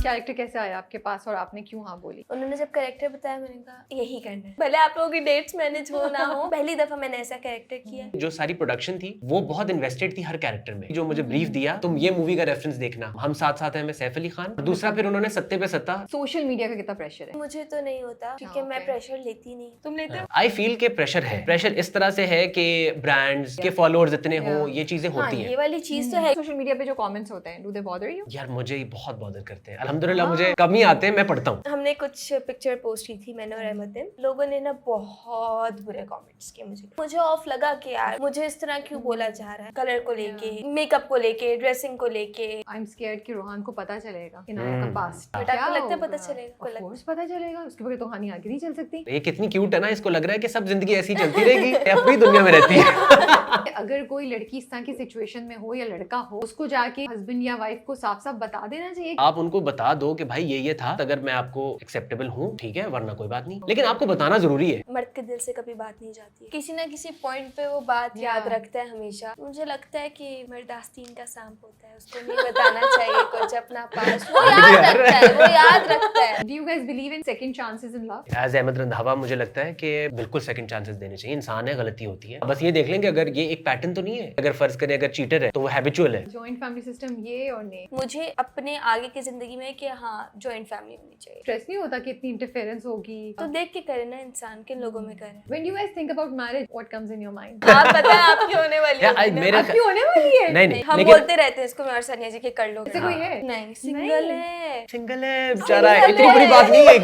Character कैसे आया आपके पास और आपने क्यों हाँ बोली? उन्होंने जब कैरेक्टर बताया मैंने कहा यही करना है, भले आप लोगों की डेट्स मैनेज हो ना हो, पहली दफा मैंने ऐसा कैरेक्टर किया। जो सारी प्रोडक्शन थी वो बहुत इन्वेस्टेड थी हर कैरेक्टर में। जो मुझे ब्रीफ दिया, तुम ये मूवी का रेफरेंस देखना, हम साथ साथ हैं में सैफ अली खान, दूसरा फिर उन्होंने सत्ते पे सत्ता। सोशल मीडिया का कितना प्रेशर है? मुझे तो नहीं होता क्योंकि मैं प्रेशर लेती नहीं। तुम लेते हो? आई फील के प्रेशर है। प्रेशर इस तरह से है कि ब्रांड्स के फॉलोअर्स इतने हो, ये चीजें होती ये हैं। वाली चीज तो है। सोशल मीडिया पे जो कमेंट्स होते हैं, डू दे बॉदर यू? यार मुझे बहुत बॉदर करते हैं। अल्हम्दुलिल्लाह मुझे कम ही आते हैं, मैं पढ़ता हूँ। हमने कुछ पिक्चर पोस्ट की थी मैंने और अहमद, लोगों ने ना बहुत बुरे कमेंट्स किए। मुझे ऑफ लगा कि यार मुझे इस तरह क्यों बोला जा रहा है, कलर को लेके, मेकअप को लेके, ड्रेसिंग को लेके। आई एम स्कैर्ड कि रोहान को पता चलेगा इनाया का पास्ट। बट आपको लगता है पता चलेगा? ऑफ कोर्स पता चलेगा, उसके बगैर तो कहानी आगे नहीं चल सकती। ये कितनी क्यूट है ना, इसको लग रहा है कि सब जिंदगी ऐसी चलती रहेगी, ये अपनी दुनिया में रहती है। अगर कोई लड़की इस तरह की सिचुएशन में हो या लड़का हो, उसको जाके हस्बैंड या वाइफ को साफ साफ बता देना चाहिए। आप उनको बता दो कि भाई ये था, अगर मैं आपको एक्सेप्टेबल हूँ ठीक है, वरना कोई बात नहीं, लेकिन आपको बताना जरूरी है। मर्द के दिल से कभी बात नहीं जाती, किसी ना किसी पॉइंट पे वो बात याद रखता है हमेशा। मुझे लगता है कि मर्द आस्तीन का सांप होता है, उसको नहीं बताना चाहिए कुछ अपना पास, वो याद रखता है, वो याद रखता है। Do you guys believe in second chances in love? As Ahmed Randhawa मुझे लगता है कि बिल्कुल सेकंड चांसेस देने चाहिए। इंसान है, गलती होती है, बस ये देख लेंगे अगर ये एक पैटर्न तो नहीं है। अगर फर्ज करें अगर चीटर है तो वो हैबिचुअल है। जॉइंट फैमिली सिस्टम ये और नहीं। मुझे अपने आगे की जिंदगी में कि हाँ जॉइंट फैमिली होनी चाहिए। स्ट्रेस नहीं होता कि इतनी इंटरफेरेंस होगी? तो देख के करे ना इंसान, किन लोगों में करे। When you guys think about marriage, what comes in your mind? आप पता है आपकी होने वाली है? मेरा आपकी होने वाली है? नहीं हम लेकिन बोलते रहते हैं इसको, मैं और सनिया जी के कर लो। ऐसे कोई है? नहीं, सिंगल है। सिंगल है बेचारा, इतनी बुरी बात नहीं है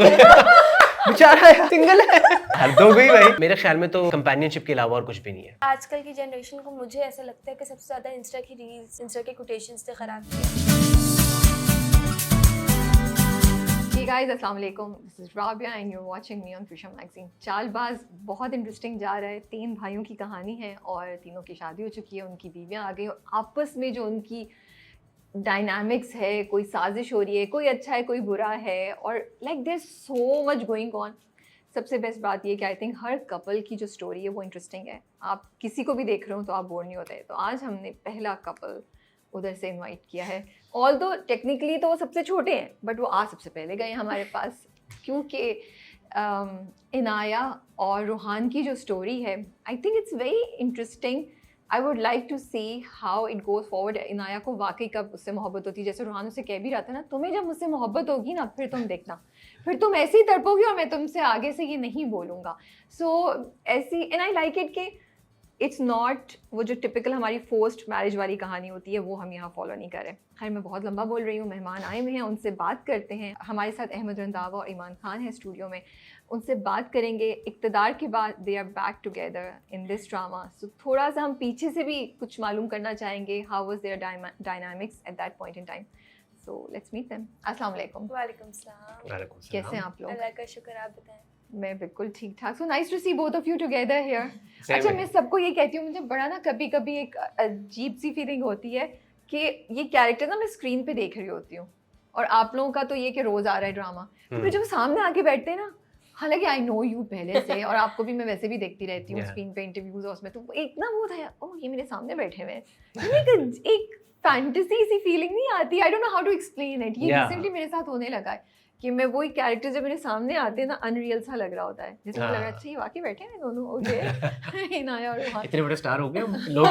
बेचारा है, सिंगल है। हद हो गई भाई। मेरे ख्याल में तो कंपेनियनशिप के अलावा और कुछ भी नहीं है। आजकल की जनरेशन को मुझे ऐसा लगता है कि सबसे ज्यादा इंस्टा की रील्स, इंस्टा के कोटेशंस से खराब किया। Hey guys, अस्सलाम वालेकुम। This is Rabia and you're watching me on Fushia Magazine. Chaalbaaz बहुत इंटरेस्टिंग जा रहा है। 3 भाइयों की कहानी है और तीनों की शादी हो चुकी है, उनकी बीवियां आ गई और आपस में जो उनकी डायनामिक्स है, कोई साजिश हो रही है, कोई अच्छा है कोई बुरा है और like there so much going on. सबसे बेस्ट बात ये कि आई थिंक हर कपल की जो स्टोरी है वो इंटरेस्टिंग है। आप किसी को भी देख रहे हो तो आप बोर नहीं होते। तो आज हमने पहला कपल उधर से इनवाइट किया है। ऑल्दो टेक्निकली तो वो सबसे छोटे हैं बट वो आज सबसे पहले गए हमारे पास, क्योंकि इनाया और रूहान की जो स्टोरी है I think it's very interesting. I would like to see how it goes forward. Inaaya को वाकई कब उससे मोहब्बत होती है, जैसे रूहान उसे कह भी रहा था ना, तुम्हें जब मुझसे मोहब्बत होगी ना फिर तुम देखना, फिर तुम ऐसे ही तड़पोगी और मैं तुमसे आगे से ये नहीं बोलूँगा। सो ऐसी एंड आई लाइक इट कि इट्स नॉट वो जो टिपिकल हमारी फोर्स्ड मैरिज वाली कहानी होती है वो हम यहाँ फॉलो नहीं करें। खैर मैं बहुत लंबा बोल रही हूँ, मेहमान आए हुए हैं उनसे बात करते हैं। हमारे साथ अहमद रंधावा और ईमान खान है स्टूडियो में, उनसे बात करेंगे। इक़्तिदार के बाद they are back together in this drama. So थोड़ा सा हम पीछे से भी कुछ मालूम करना चाहेंगे, how was there dynamics at that point in time. So let's meet them. अस्सलाम वालेकुम। वालेकुम सलाम। कैसे हैं आप लोग? अल्लाह का शुक्र, आप बताएं। मैं बिल्कुल ठीक ठाक। So nice to see both of you together here. अच्छा मैं सबको ये कहती हूँ, मुझे बड़ा ना कभी कभी एक अजीब सी फीलिंग होती है कि ये कैरेक्टर ना मैं स्क्रीन पे देख रही होती हूँ और आप लोगों का तो ये कि रोज आ रहा है ड्रामा, तो फिर जब सामने आके बैठते हैं ना, हालांकि आई नो यू पहले से और आपको भी मैं वैसे भी देखती रहती हूँ स्क्रीन पे इंटरव्यूज और उसमें, तो एक ना वो था ओह ये मेरे सामने बैठे हुए हैं, एक फैंटेसी सी फीलिंग नहीं आती। I don't know how to explain it. ये रिसेंटली मेरे साथ होने लगा है कि मैं वही कैरेक्टर जब मेरे सामने आते हैं ना अनरियल सा लग रहा होता है, जैसे मुझे लग रहा है अच्छा ये वाकई बैठे हैं दोनों। ओके इनाया और रूहान इतने बड़े स्टार हो गए लोग।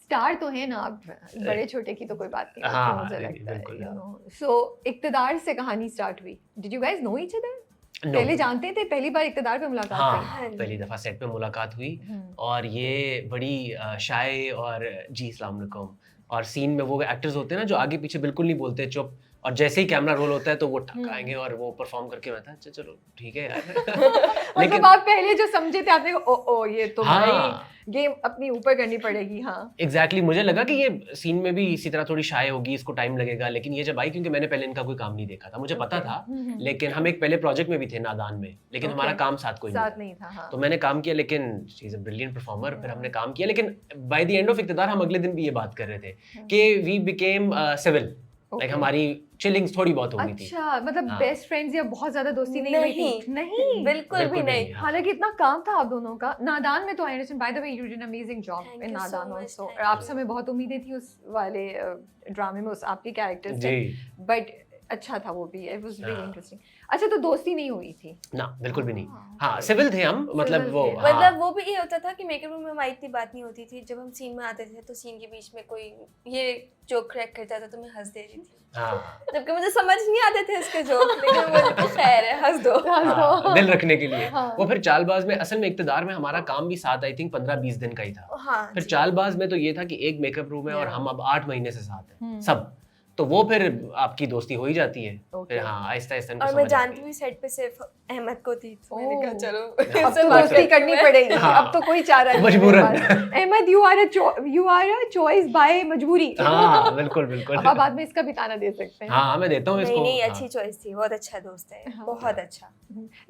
स्टार तो है ना, आप बड़े छोटे की तो कोई बात नहीं। हाँ, मुझे लगता बिल्कुल, है सो इक़्तिदार से कहानी स्टार्ट हुई। Did you guys know each other? पहले जानते थे? पहली बार इक़्तिदार पे मुलाकात हुई? हाँ, पहली दफा सेट पे मुलाकात हुई और ये बड़ी शाय और जी अस्सलाम वालेकुम, और सीन में वो एक्टर्स होते हैं ना जो आगे पीछे बिल्कुल नहीं बोलते, चुप, और जैसे ही कैमरा रोल होता है तो वो ठक आएंगे और वो परफॉर्म करके मैं था अच्छा चलो ठीक है यार। लेकिन आप पहले जो समझे थे आपने ओ ये तो हाँ, भाई गेम अपनी ऊपर करनी पड़ेगी। हाँ एग्जैक्टली मुझे लगा कि ये सीन में भी इसी तरह थोड़ी शाय होगी, इसको टाइम लगेगा, लेकिन ये जब आई, क्योंकि मैंने पहले इनका कोई काम नहीं देखा था, मुझे पता था लेकिन हम एक पहले प्रोजेक्ट में भी थे नादान में, लेकिन हमारा काम साथ कोई नहीं था। हाँ। तो मैंने काम किया, लेकिन she is a brilliant performer. फिर हमने काम किया, लेकिन बाय द एंड ऑफ इक़्तिदार हम अगले दिन भी ये बात कर रहे थे कि वी बिकेम सिविल। लाइक हमारी चिलिंग्स थोड़ी बहुत हो गई थी। अच्छा, मतलब हाँ। बेस्ट फ्रेंड्स या बहुत ज्यादा दोस्ती नहीं हुई थी? नहीं, बिल्कुल भी नहीं। हाँ। हालांकि इतना काम था आप दोनों का। नादान में तो I understand, by the way you did an amazing job Thank in you so नादान much, आल्सो। thank और आपसे हमें बहुत उम्मीदें थी उस वाले ड्रामे में, उस आपके कैरेक्टर्स से, जी बट अच्छा था वो भी, इट वाज वेरी हाँ। इंटरेस्टिंग। अच्छा, तो दोस्ती नहीं हुई थी? ना, बिल्कुल भी नहीं। हाँ, हाँ, okay. सिविल थे हम, मतलब Civil वो थे। हाँ। मतलब वो भी ये होता था कि मेकअप रूम में हमारी इतनी बात नहीं होती थी। जब हम सीन में आते थे तो सीन के बीच में कोई ये जोक क्रैक करता था तो मैं हंस दे रही थी, हाँ, जबकि मुझे समझ नहीं आते थे इसके जोक, लेकिन मुझे खैर है, हंस दो। हाँ, दिल रखने के लिए। हाँ। वो फिर चालबाज में, असल में इक्तदार में हमारा काम भी साथ आई थिंक 15-20 दिन का ही था। हाँ फिर जी। चालबाज में तो ये था कि एक मेकअप रूम है और Yeah. हम अब 8 महीने से साथ हैं हम्म। सब, तो वो फिर आपकी दोस्ती हो ही जाती है। Okay. फिर हाँ, आहिस्ता आहिस्ता इनको और मैं समझ जानती आती भी सेट पे सिर्फ अहमद को थी, तो मैंने कहा ओह। चलो अब इससे तो बात दोस्ती करती करनी हूँ मैं। पड़ेगी, हाँ। अब तो कोई चारा नहीं है मजबूरन। मेरे पास। Ahmad, you are a choice by मजबूरी। हाँ, बिल्कुल बिल्कुल। अब आप बाद में इसका भी ताना दे सकते हैं। हाँ, मैं देता हूँ नहीं इसको। नहीं, हाँ। अच्छी चॉइस थी, बहुत अच्छा दोस्त है, हाँ। बहुत अच्छा।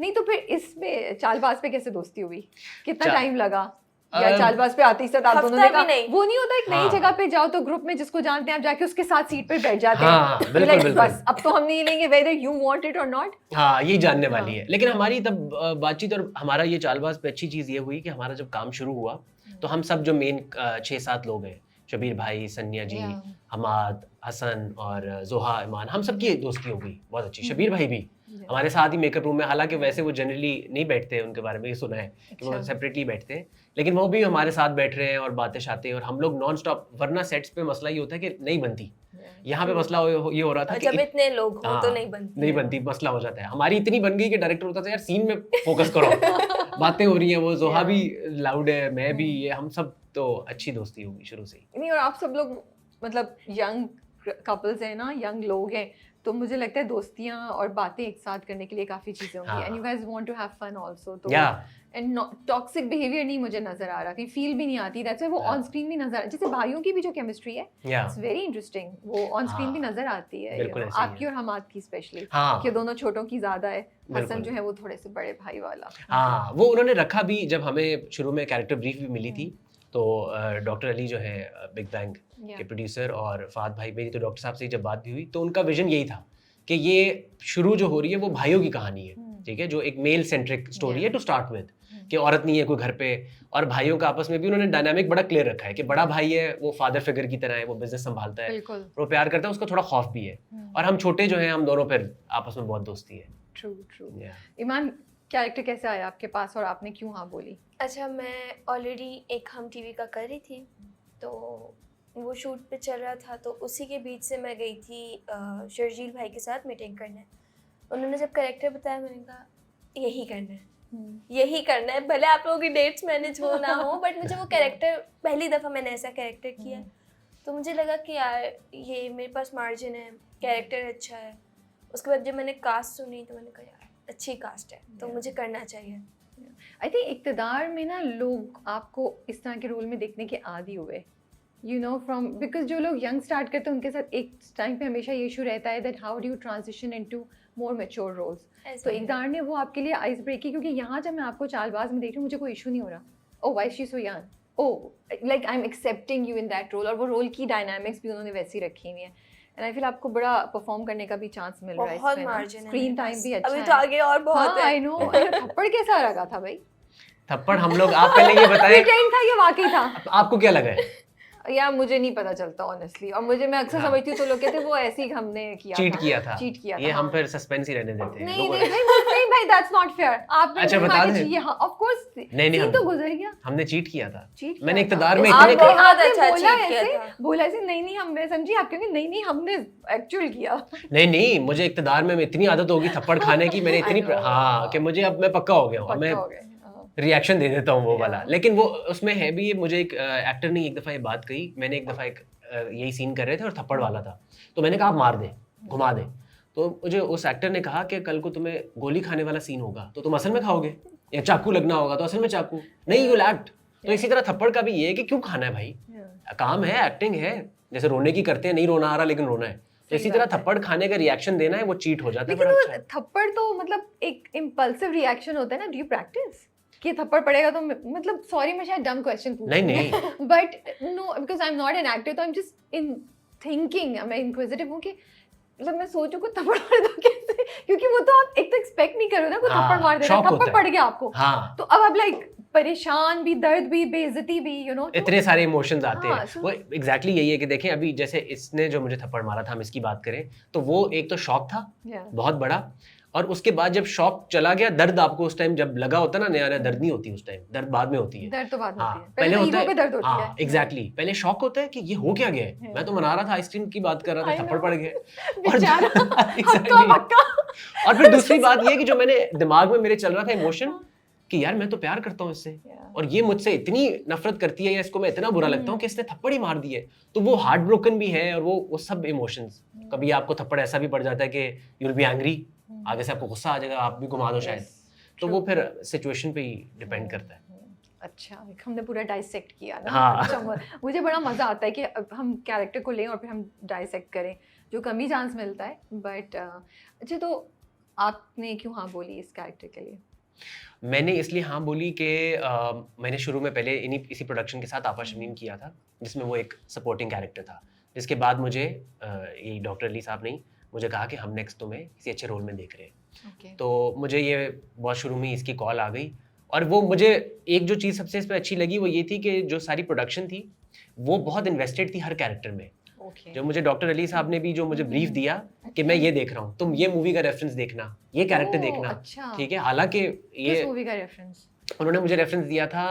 नहीं तो फिर इसमें चालबाज पे कैसे दोस्ती हुई? कितना चा- टाइम लगा? या अ, चालबाज पे आते ही साथ आप दोनों हफ्ता ने भी कहा, नहीं। वो नहीं होता एक नई हाँ। जगह पे जाओ तो ग्रुप में जिसको जानते हैं आप जाके उसके साथ सीट पे बैठ जाते हाँ, हैं, बिल्कुल, Like, बिल्कुल। बस अब तो हम नहीं लेंगे whether you want it or not। हाँ, यही जानने वाली हाँ। है। लेकिन हमारी तब बातचीत और हमारा ये चालबाज पे अच्छी चीज़ ये हुई कि हमारा जब काम शुरू हुआ तो हम सब जो मेन 6-7 लोग हैं, शबीर भाई, सन्या जी, Yeah. हमाद, हसन और जोहा, ईमान, हम सबकी दोस्ती हो गई बहुत अच्छी। शबीर भाई भी Yeah. हमारे साथ ही मेकअप रूम में, हालांकि वैसे वो जनरली नहीं बैठते, उनके बारे में ये सुना है कि वो अच्छा। सेपरेटली बैठते हैं, लेकिन वो भी हमारे साथ बैठ रहे हैं और बातें शातें, और हम लोग नॉन स्टॉप, वरना सेट्स पे मसला ये होता है कि नहीं बनती। यहाँ पे मसला ये हो रहा था और कि जब इतने लोग हो तो हाँ, नहीं बनती नहीं है। बनती, मसला हो जाता है। हमारी इतनी बन गई कि डायरेक्टर होता था यार सीन में फोकस करो, बातें हो रही हैं, वो जोहा भी लाउड है, मैं भी, ये हम सब, तो अच्छी दोस्ती होगी शुरू से ही। नहीं, और आप सब लोग मतलब यंग कपल्स हैं ना, यंग लोग हैं, तो मुझे लगता है दोस्तियां और बातें एक साथ करने के लिए काफी चीजें होंगी, हाँ। And you guys want to have fun also, तो या एंड टॉक्सिक बिहेवियर नहीं मुझे नजर आ रहा, कहीं फील भी नहीं आती, दैट्स व्हाई वो हाँ। ऑन स्क्रीन भी नजर, जैसे भाइयों की भी जो केमिस्ट्री है, या इट्स वेरी इंटरेस्टिंग, वो ऑन स्क्रीन भी हाँ, नजर आती है, बिल्कुल ऐसे ही आपकी है। और हमाद की स्पेशली, हाँ कि दोनों छोटों की ज्यादा है, हसन बिल्कुल। जो है वो थोड़े से बड़े भाई वाला। हाँ, वो उन्होंने रखा भी, जब हमें शुरू में कैरेक्टर ब्रीफ भी मिली थी तो डॉक्टर अली जो है बिग बैंग Yeah. के प्रोड्यूसर, और फाद भाई, मेरी तो डॉक्टर साहब से जब बात भी हुई तो उनका विजन यही था कि ये शुरू जो हो रही है वो भाइयों की कहानी है, ठीक है, जो एक मेल सेंट्रिक स्टोरी है टू स्टार्ट विद, कि औरत नहीं है कोई घर पे, और भाइयों का आपस में भी उन्होंने डायनामिक बड़ा क्लियर रखा है कि बड़ा भाई है वो फादर फिगर की तरह है, वो बिजनेस संभालता है, बिल्कुल, वो प्यार करता है, उसका थोड़ा खौफ भी है, और हम छोटे जो हैं, हम दोनों फिर आपस में बहुत दोस्ती है। True true. Yeah. ईमान, कैरेक्टर कैसे आया आपके पास और आपने क्यों हाँ बोली? अच्छा, मैं ऑलरेडी एक हम टीवी का कर रही थी, तो वो शूट पे चल रहा था, तो उसी के बीच से मैं गई थी शर्जील भाई के साथ मीटिंग करने। उन्होंने जब कैरेक्टर बताया, मैंने कहा यही करना है, यही करना है, भले आप लोगों की डेट्स मैनेज हो ना हो, बट मुझे वो कैरेक्टर, पहली दफ़ा मैंने ऐसा कैरेक्टर किया, तो मुझे लगा कि यार ये मेरे पास मार्जिन है, कैरेक्टर अच्छा है। उसके बाद जब मैंने कास्ट सुनी तो मैंने कहा यार अच्छी कास्ट है, तो मुझे करना चाहिए। आई थिंक इक़्तिदार में ना लोग आपको इस तरह के रोल में देखने के आदी हुए, यू नो, फ्रॉम, बिकॉज जो लोग यंग स्टार्ट करते हैं उनके साथ एक टाइम पे हमेशा ये इशू रहता है that how do you transition into more mature roles. तो इक़्तिदार ने वो आपके लिए आइस ब्रेक की, क्योंकि यहाँ जब मैं आपको चालबाज में देख रही हूँ मुझे कोई इशू नहीं हो रहा, oh why she so young, oh like I am accepting you in that role, और वो रोल की डायनामिक्स भी उन्होंने वैसी रखी हुई है, एंड आई फील आपको बड़ा परफॉर्म करने का भी चांस मिल रहा है बहुत इसमें, मार्जिन है, स्क्रीन टाइम भी अच्छा अभी है। तो आगे और बहुत है। I know. थप्पड़ कैसा लगा था भाई? थप्पड़ हम लोग, आप पहले ये बताएं प्रिटेंड था या वाकई था? आपको क्या लगा है? यार मुझे नहीं पता चलता ऑनेस्टली, और मैं अक्सर हाँ। समझती हूँ तो लोग कहते हैं वो ऐसे ही हमने किया चीट किया था, चीट किया ये था, हम हाँ। फिर सस्पेंस ही रहने देते हैं नहीं लोगों नहीं ने। नहीं भाई, दैट्स नॉट फेयर। आप अच्छा, बता दें। चाहिए, हाँ ऑफ कोर्स, नहीं, सीन हम- तो गुजर गया, हमने चीट किया था। चीट मैंने किया था। इक़्तिदार में आप इतने बहुत आपने अच्छा बोला cheat किया ऐसे, था। बोला ऐसे, नहीं नहीं हम समझी आप, क्योंकि नहीं नहीं हमने एक्चुअल किया। नहीं नहीं, मुझे इक़्तिदार में इतनी आदत होगी थप्पड़ खाने की, मैंने इतनी I know. हाँ कि मुझे अब मैं पक्का हो गया हूँ, अब पक्का मैं हो गए, हाँ। रिएक्शन दे देता हूँ वो वाला। Yeah. लेकिन वो उसमें है भी, मुझे एक एक्टर ने एक दफ़ा ये बात कही, मैंने एक दफ़ा एक यही सीन कर रहे थे और थप्पड़ वाला था, तो मैंने कहा आप मार दे, घुमा दे, तो मुझे उस एक्टर ने कहा कि कल को तुम्हें गोली खाने वाला सीन होगा तो तुम असल में खाओगे, या चाकू लगना होगा तो असल में चाकू नहीं, यू एक्ट। तो इसी तरह थप्पड़ का भी ये है कि क्यों खाना है भाई, काम है, एक्टिंग है, जैसे रोने की करते हैं, नहीं रोना आ रहा लेकिन रोना है, तो इसी तरह थप्पड़ खाने का रिएक्शन देना है, वो चीट हो जाता है। लेकिन बड़ा वो अच्छा। थप्पड़ तो मतलब एक इम्पल्सिव रिएक्शन होता है ना, डू यू प्रैक्टिस कि थप्पड़ पड़ेगा तो मतलब, सॉरी मैं शायद डम क्वेश्चन पूछ नहीं नहीं, but no, because I am not an actor, तो I am just in thinking, मैं इंक्विजिटिव हूँ कि मतलब मैं सोचूं को थप्पड़ मार दूं कैसे, क्योंकि वो तो आप एक तो एक्सपेक्ट नहीं करो ना, कोई थप्पड़ मार दे रहा है, थप्पड़ पड़ गया आपको, हाँ, तो अब आप लाइक परेशान भी, दर्द भी, बेइज्जती भी, यू नो, इतने सारे इमोशंस आते हाँ, हैं। वो एग्जैक्टली यही है कि देखें अभी जैसे इसने जो मुझे थप्पड़ मारा था, हम इसकी बात करें तो वो एक तो शॉक था बहुत बड़ा, और उसके बाद जब शॉक चला गया, दर्द आपको उस टाइम जब लगा होता है ना, नया नया दर्द नहीं होती उस टाइम, दर्द बाद में होती है। दर्द तो बाद में हाँ, होती है, पहले होता ईगो पे दर्द होती है। हाँ एग्जैक्टली, पहले शॉक होता है कि ये हो क्या गया है, मैं तो मना रहा था, आइसक्रीम की बात कर रहा था, थप्पड़ पड़ गया। बेचारा, Exactly. और फिर दूसरी बात ये कि जो मैंने दिमाग में मेरे चल रहा था इमोशन कि यार मैं तो प्यार करता हूँ इससे, और ये मुझझसे इतनी नफरत करती है, या इसको मैं इतना बुरा लगता हूँ कि इसने थप्पड़ ही मार दी है, तो वो हार्ट ब्रोकन भी है, और वो सब इमोशंस। कभी आपको थप्पड़ ऐसा भी पड़ जाता है कि यू विल बी एंग्री, आगे से आपको गुस्सा आ जाएगा, आप भी घुमा दो शायद, तो वो फिर सिचुएशन पे ही डिपेंड करता है। अच्छा, हमने पूरा डाइसेक्ट किया ना। हाँ। अच्छा, मुझे बड़ा मजा आता है कि हम कैरेक्टर को लें और फिर हम डाइसेक्ट करें, जो कम ही चांस मिलता है, बट अच्छा, तो आपने क्यों हाँ बोली इस कैरेक्टर के लिए? मैंने इसलिए हाँ बोली कि मैंने शुरू में पहले इसी प्रोडक्शन के साथ आपा शमीम किया था, जिसमें वो एक सपोर्टिंग कैरेक्टर था, जिसके बाद मुझे ये डॉक्टर अली साहब ने मुझे कहा कि हम नेक्स्ट तुम्हें किसी अच्छे रोल में देख रहे हैं। तो मुझे ये बहुत शुरू में इसकी कॉल आ गई, और वो मुझे एक जो चीज़ सबसे इस पर अच्छी लगी वो ये थी कि जो सारी प्रोडक्शन थी वो बहुत इन्वेस्टेड थी हर कैरेक्टर में। जो मुझे डॉक्टर अली साहब ने भी जो मुझे ब्रीफ दिया कि मैं ये देख रहा हूँ, तुम ये मूवी का रेफरेंस देखना, ये कैरेक्टर देखना, अच्छा। ठीक है। हालांकि ये किस मूवी का रेफरेंस? उन्होंने मुझे रेफरेंस दिया था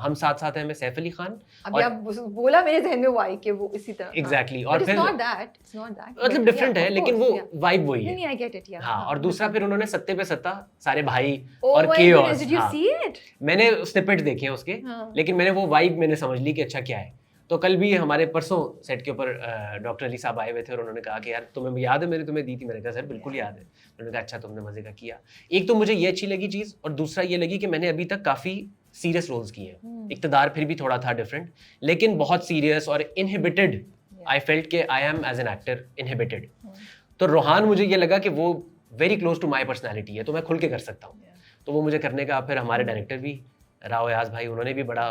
हम साथ साथ हैं में सैफ अली खान। अभी आप बोला मेरे ज़हन में वो आई कि वो इसी तरह। एग्जैक्टली, और फिर it's not that मतलब डिफरेंट है, लेकिन वो वाइब वही है। नहीं, I get it, yeah. हाँ, और दूसरा फिर उन्होंने सत्ते पे सत्ता, सारे भाई Oh और my chaos. goodness, did you see it? मैंने स्निपेट देखे हैं उसके, लेकिन मैंने वो वाइब मैंने समझ ली कि अच्छा क्या है। तो कल भी हमारे परसों सेट के ऊपर डॉक्टर अली साहब आए हुए थे, और उन्होंने कहा कि यार तुम्हें याद है मैंने तुम्हें दी थी, मैंने कहा सर बिल्कुल याद है। उन्होंने कहा अच्छा तुमने मजे का किया। एक तो मुझे ये अच्छी लगी चीज़, और दूसरा ये लगी कि मैंने अभी तक काफ़ी सीरियस रोल्स किए हैं। इक़्तिदार फिर भी थोड़ा था डिफरेंट, लेकिन बहुत सीरियस और इनहिबिटेड। आई फेल्ट के I am as an actor inhibited. तो रोहान मुझे ये लगा कि वो very close to my personality है, तो मैं खुल के कर सकता हूँ। तो वो मुझे करने का फिर हमारे डायरेक्टर भी राव याज भाई, उन्होंने भी बड़ा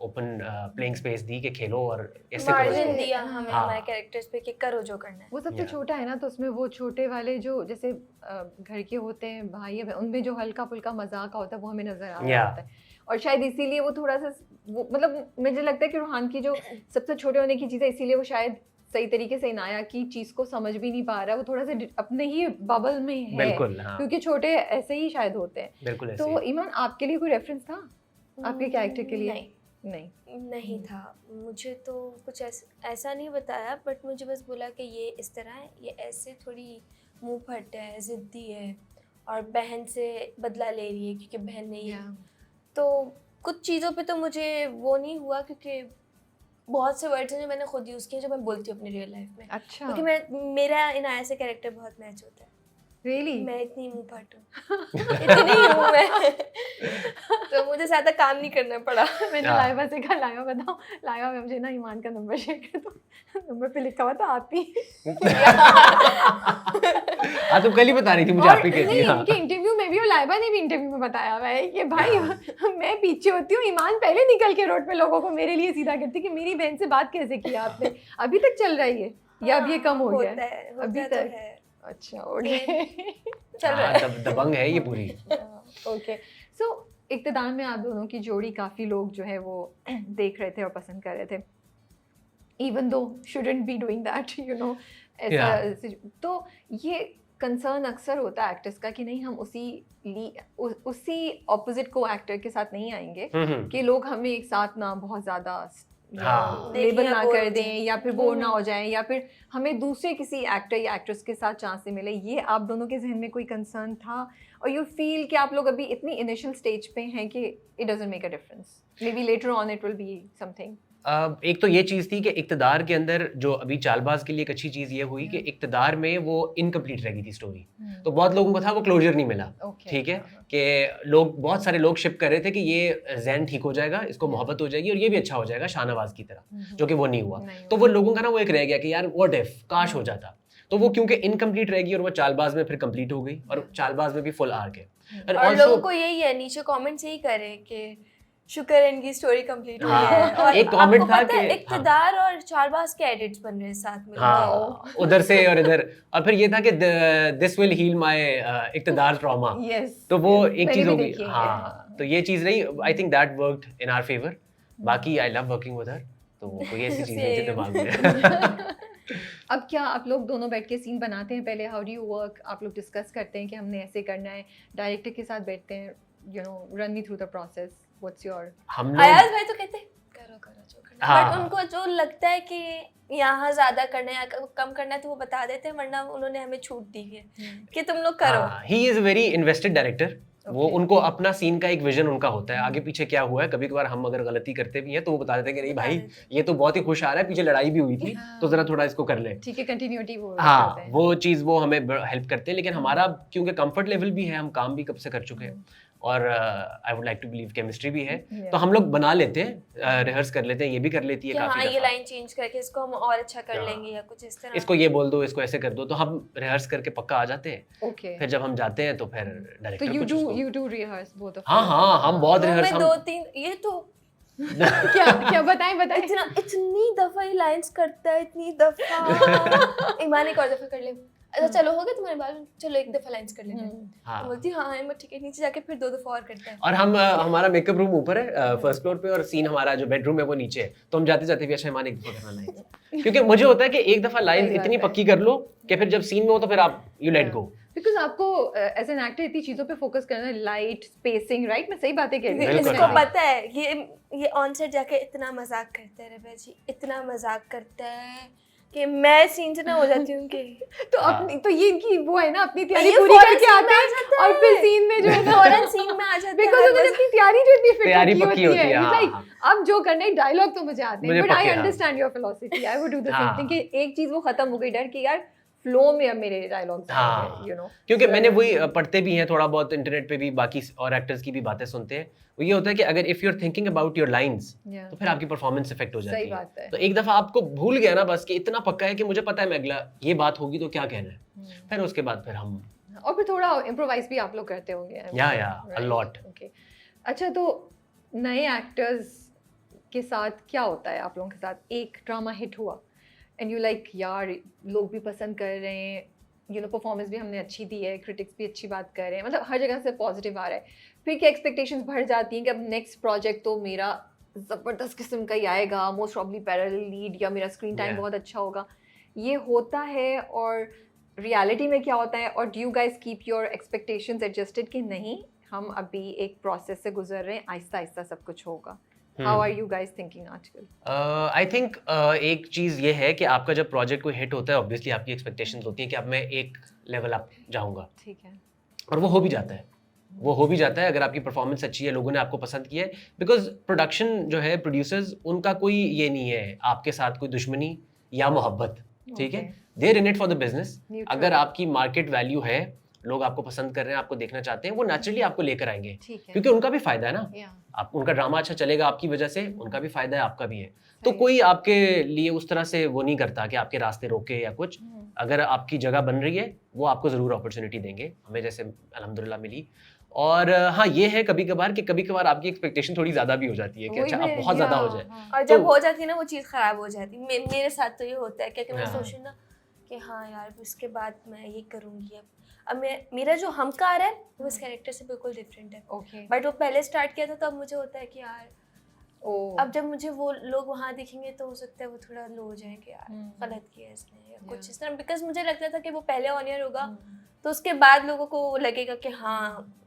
ओपन प्लेइंग स्पेस दी कि खेलो और ऐसे मार्जिन दिया हमें हमारे कैरेक्टर्स पे कि करो जो करना है। वो सबसे छोटा है ना, तो उसमें वो छोटे वाले जो जैसे घर के होते हैं भाई, उनमें जो हल्का फुल्का मजाक होता है वो हमें नजर आ रहा होता है, और शायद इसीलिए वो थोड़ा सा वो मतलब मुझे लगता है कि रूहान की जो सबसे छोटे होने की चीज़ है, इसीलिए वो शायद सही तरीके से इनाया की चीज़ को समझ भी नहीं पा रहा है, वो थोड़ा सा अपने ही बबल में है। बिल्कुल, हाँ। क्योंकि छोटे ऐसे ही शायद होते हैं। बिल्कुल। तो ईमान, आपके लिए कोई रेफरेंस था आपके कैरेक्टर के लिए? नहीं था। मुझे तो कुछ ऐसा नहीं बताया, बट मुझे बस बोला कि ये इस तरह है, ये ऐसे थोड़ी मुंह फट है, ज़िद्दी है, और बहन से बदला ले रही है क्योंकि बहन नहीं है। तो कुछ चीज़ों पे तो मुझे वो नहीं हुआ, क्योंकि बहुत से वर्ड्स हैं जो मैंने खुद यूज़ किए जो मैं बोलती हूँ अपनी रियल लाइफ में। अच्छा। क्योंकि मेरा इनाया से कैरेक्टर बहुत मैच होता है। Really? मैं इतनी मुँह फट हूँ, इतनी हूँ मैं, तो मुझे ज़्यादा काम नहीं करना पड़ा। मैंने लाइबा से कहा, लाइबा बताओ, लाइबा में मुझे ना ईमान का नंबर शेयर कर दो, नंबर पे लिखा हुआ था आप ही। हाँ, तुम कल ही बता रही थी मुझे, आप ही कहती है। इनके इंटरव्यू में भी, और लाइबा ने भी इंटरव्यू में बताया हुआ है कि भाई मैं पीछे होती हूँ, ईमान पहले निकल के रोड पे लोगों को मेरे लिए सीधा करती कि मेरी बहन से बात कैसे किया आपने, अभी तक चल रही है या अब ये कम हो गया है? अभी तक है। अच्छा, ओके, चल रहा है, दबंग है ये पूरी। ओके, सो इक़्तिदार में आप दोनों की जोड़ी काफ़ी लोग जो है वो देख रहे थे और पसंद कर रहे थे, even though shouldn't be doing that, you know, ऐसा। तो ये कंसर्न अक्सर होता है एक्टर्स का कि नहीं हम उसी ऑपोजिट को एक्टर के साथ नहीं आएंगे कि लोग हमें एक साथ ना बहुत ज़्यादा लेबल ना कर दें, या फिर बोर ना हो जाएं, या फिर हमें दूसरे किसी एक्टर या एक्ट्रेस के साथ चांस मिले। ये आप दोनों के जहन में कोई कंसर्न था, और यू फील कि आप लोग अभी इतनी इनिशियल स्टेज पे हैं कि it doesn't make a difference, may be later on it will be something? एक तो ये चीज़ थी कि इक़्तिदार के अंदर जो अभी चालबाज के लिए एक अच्छी चीज़ ये हुई कि इक़्तिदार में वो इनकम्प्लीट रह गई थी स्टोरी, तो बहुत लोगों को था वो क्लोजर नहीं मिला। ठीक है, कि लोग बहुत सारे लोग शिप कर रहे थे कि ये जैन ठीक हो जाएगा, इसको मोहब्बत हो जाएगी और ये भी अच्छा हो जाएगा शाहनवाज की तरह, जो कि वो नहीं हुआ। तो वो लोगों का ना वो एक रह गया कि यार व्हाट इफ, काश हो जाता। तो वो क्योंकि इनकम्प्लीट रहेगी, और वो चालबाज में फिर कंप्लीट हो गई, और चालबाज में भी फुल आर्क है। और लोगों को यही है, नीचे कमेंट्स यही करे कि शुक्र है इनकी स्टोरी कंप्लीट हुई हाँ, है। और एक comment आपको था पता है कि- इक़्तिदार और चालबाज के एडिट्स बन रहे हैं साथ में। हाँ, उधर से और इधर, और फिर ये था कि this will heal my Iqtidar trauma, yes, तो वो एक मैंने चीज भी हो गई। देखी है ये। हाँ, तो ये चीज रही, I think that worked in our favour. बाकी I love working with her, तो कोई ऐसी चीज नहीं थी Same. दिमाग में। अब क्या आप लोग दोनों बैठ के सीन बनाते हैं पहले? How do you work? आप लोग डिस्कस करते हैं कि हमने ऐसे करना है, डायरेक्टर के साथ बैठते हैं, you know, run me through the process, what's your? हम अयाज लोग भाई तो कहते हैं करो करो जो करना हाँ। है, बट उनको जो लगता है कि यहाँ ज्यादा करना है या कम करना है तो वो बता देते हैं, वरना उन्होंने हमें छूट दी है कि तुम लोग करो। He is a very invested director. वो Okay. उनको अपना सीन का एक विजन उनका होता है, आगे पीछे क्या हुआ है। कभी कभार हम अगर गलती करते भी हैं तो वो बता देते हैं कि नहीं बता भाई देते ये तो बहुत ही खुश आ रहा है, पीछे लड़ाई भी हुई थी, तो जरा थोड़ा इसको कर ले। ठीक है, कंटिन्यूटी वो करते हाँ, हैं। वो चीज वो हमें हेल्प करते हैं। लेकिन हमारा क्योंकि कंफर्ट लेवल भी है, हम काम भी कब से कर चुके हैं, और I would like to believe chemistry भी है, तो हम लोग बना लेते हैं, रिहर्स कर लेते हैं, ये भी कर लेती है कि हाँ काफी ये दफा। लाइन चेंज करके इसको हम और अच्छा कर हाँ। लेंगे या कुछ इस तरह। इसको ये बोल दो, इसको ऐसे कर दो, तो हम रिहर्स करके पक्का आ जाते हैं। ओके, फिर जब हम जाते हैं तो फिर तो director you do rehearse both of? हाँ हाँ, हम बहुत तो रिहर्स मैं हम 2-3 ये तो क्या बताएं इतनी दफा ये लाइंस करता है, इतनी दफा। ईमान एक और दफा कर ले, अच्छा चलो हो गया तुम्हारे बाल, चलो एक दफा लाइंस कर लेते हैं। हाँ। तो बोलती हाँ मैं ठीक है, नीचे जाके फिर 2 दफा और करता है। और हम हमारा मेकअप रूम ऊपर है फर्स्ट फ्लोर पे, और सीन हमारा जो बेडरूम है वो नीचे है, तो हम जाते जाते भी अच्छा ईमान एक दफा करना लाइन, क्योंकि मुझे होता है कि एक दफा लाइन सही बात इतनी है। पक्की कर लो कि फिर जब सीन में हो तो फिर आप यू लेट गो। बिकॉज आपको एज एन एक्टर इतनी चीजों पे फोकस करना है, लाइट, स्पेसिंग, राइट? मैं सही बातें कह रही हूँ? बिल्कुल, इसको हाँ। पता है ये ऑन सेट जाके इतना मजाक करता है रबे जी, इतना मजाक करता है कि मैं सीन से ना हो जाती हूँ कि तो हाँ। अपनी तो ये इनकी वो है ना, अपनी तैयारी ये पूरी फौरन करके scene आते में आ हैं जाता और है। फिर सीन में जो है ना फौरन सीन में आ जाता है। बिकॉज उन्होंने अपनी तैयारी जो इतनी फिट तैयारी रखी पक्की होती है, हाँ, लाइक हाँ। अब जो करना है डायलॉग तो मुझे आते हैं, मुझे बट आई पक्के, हाँ। Understand your philosophy, I would do the same हाँ। थिंग कि एक चीज वो खत्म हो गई, डर कि यार फ्लो में अब मेरे डायलॉग्स हाँ। You know. क्योंकि मैंने वही पढ़ते भी हैं थोड़ा बहुत इंटरनेट पे भी, बाकी और एक्टर्स की भी बातें सुनते हैं, वो ये होता है कि अगर if you are thinking about your lines तो फिर आपकी परफॉर्मेंस इफेक्ट हो जाती सही बात है। तो एक दफा आपको भूल गया ना बस कि इतना पक्का है कि मुझे पता है मैं अगला ये बात होगी तो क्या कहना है, फिर उसके बाद फिर हम और फिर थोड़ा इम्प्रोवाइज भी आप लोग करते होंगे? या अ लॉट। ओके, अच्छा, तो नए एक्टर्स के साथ क्या होता है आप लोगों के साथ? एक ड्रामा हिट हुआ एंड यू लाइक यार लोग भी पसंद कर रहे हैं, यू नो, परफॉर्मेंस भी हमने अच्छी दी है, क्रिटिक्स भी अच्छी बात कर रहे हैं, मतलब हर जगह से पॉजिटिव आ रहा है, फिर क्या एक्सपेक्टेशंस बढ़ जाती हैं कि अब नेक्स्ट प्रोजेक्ट तो मेरा ज़बरदस्त किस्म का ही आएगा, मोस्ट प्रॉब्ली पैरेलल लीड, या मेरा स्क्रीन टाइम Yeah. बहुत अच्छा होगा, ये होता है? और रियलिटी में क्या होता है? और do you guys keep your expectations adjusted कि नहीं हम अभी एक प्रोसेस से गुजर रहे हैं, आहिस्ता आहिस्ता सब कुछ होगा? How are you guys thinking आजकल? आई थिंक एक चीज ये है कि आपका जब प्रोजेक्ट कोई हिट होता है ऑब्वियसली आपकी एक्सपेक्टेशंस होती है कि अब मैं एक लेवल अप जाऊंगा, ठीक है, और वो हो भी जाता है, वो हो भी जाता है अगर आपकी परफॉर्मेंस अच्छी है, लोगों ने आपको पसंद किया है। बिकॉज प्रोडक्शन जो है, प्रोड्यूसर्स, उनका कोई ये नहीं है आपके साथ कोई दुश्मनी या मोहब्बत, ठीक है, they are in it for the business. Neutral. अगर आपकी मार्केट वैल्यू है, लोग आपको पसंद कर रहे हैं, आपको देखना चाहते हैं, वो नेचुरली आपको लेकर आएंगे, ठीक है, क्योंकि उनका भी फायदा है ना, या आप उनका ड्रामा अच्छा चलेगा आपकी वजह से, उनका भी फायदा है, आपका भी है। तो सही। कोई आपके लिए उस तरह से वो नहीं करता कि आपके रास्ते रोके या कुछ। अगर आपकी जगह बन रही है वो आपको ज़रूर अपॉर्चुनिटी देंगे, हमें जैसे अल्हम्दुलिल्लाह मिली। और हाँ, ये है कभी कभार आपकी एक्सपेक्टेशन थोड़ी ज़्यादा भी हो जाती है कि अच्छा अब बहुत ज़्यादा हो जाए। और जब हो जाती है ना वो चीज़ ख़राब हो जाती है। मेरे साथ तो ये होता है क्योंकि मैं हाँ। सोच रही ना कि हाँ यार इसके बाद मैं ये करूँगी। अब मेरा जो हमकार है वो इस कैरेक्टर से बिल्कुल डिफरेंट है, ओके, बट वो पहले स्टार्ट किया था तो अब मुझे होता है कि यार ओ अब जब मुझे वो लोग वहाँ दिखेंगे तो हो सकता है वो थोड़ा लो हो जाए कि यार गलत किया इसने या कुछ इस तरह, बिकॉज मुझे लगता था कि वो पहले ऑन ईयर होगा तो उसके बाद लोगों को लगेगा कि हाँ,